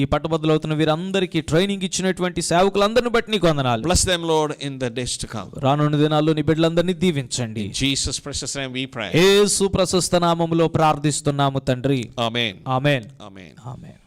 ఈ పట్టభద్రులవుతున్న వీరందరికీ ట్రైనింగ్ ఇచ్చినటువంటి సేవకులందరిని బట్టి నీకు వందనాలు. Bless them, Lord, in the days to come. రానున్న దినాల్లో నీ బిడ్డలందరినీ దీవించండి. In Jesus' precious name we pray. యేసు ప్రశస్త నామములో ప్రార్థిస్తున్నాము తండ్రి. Amen. ఆమేన్. Amen. ఆమేన్.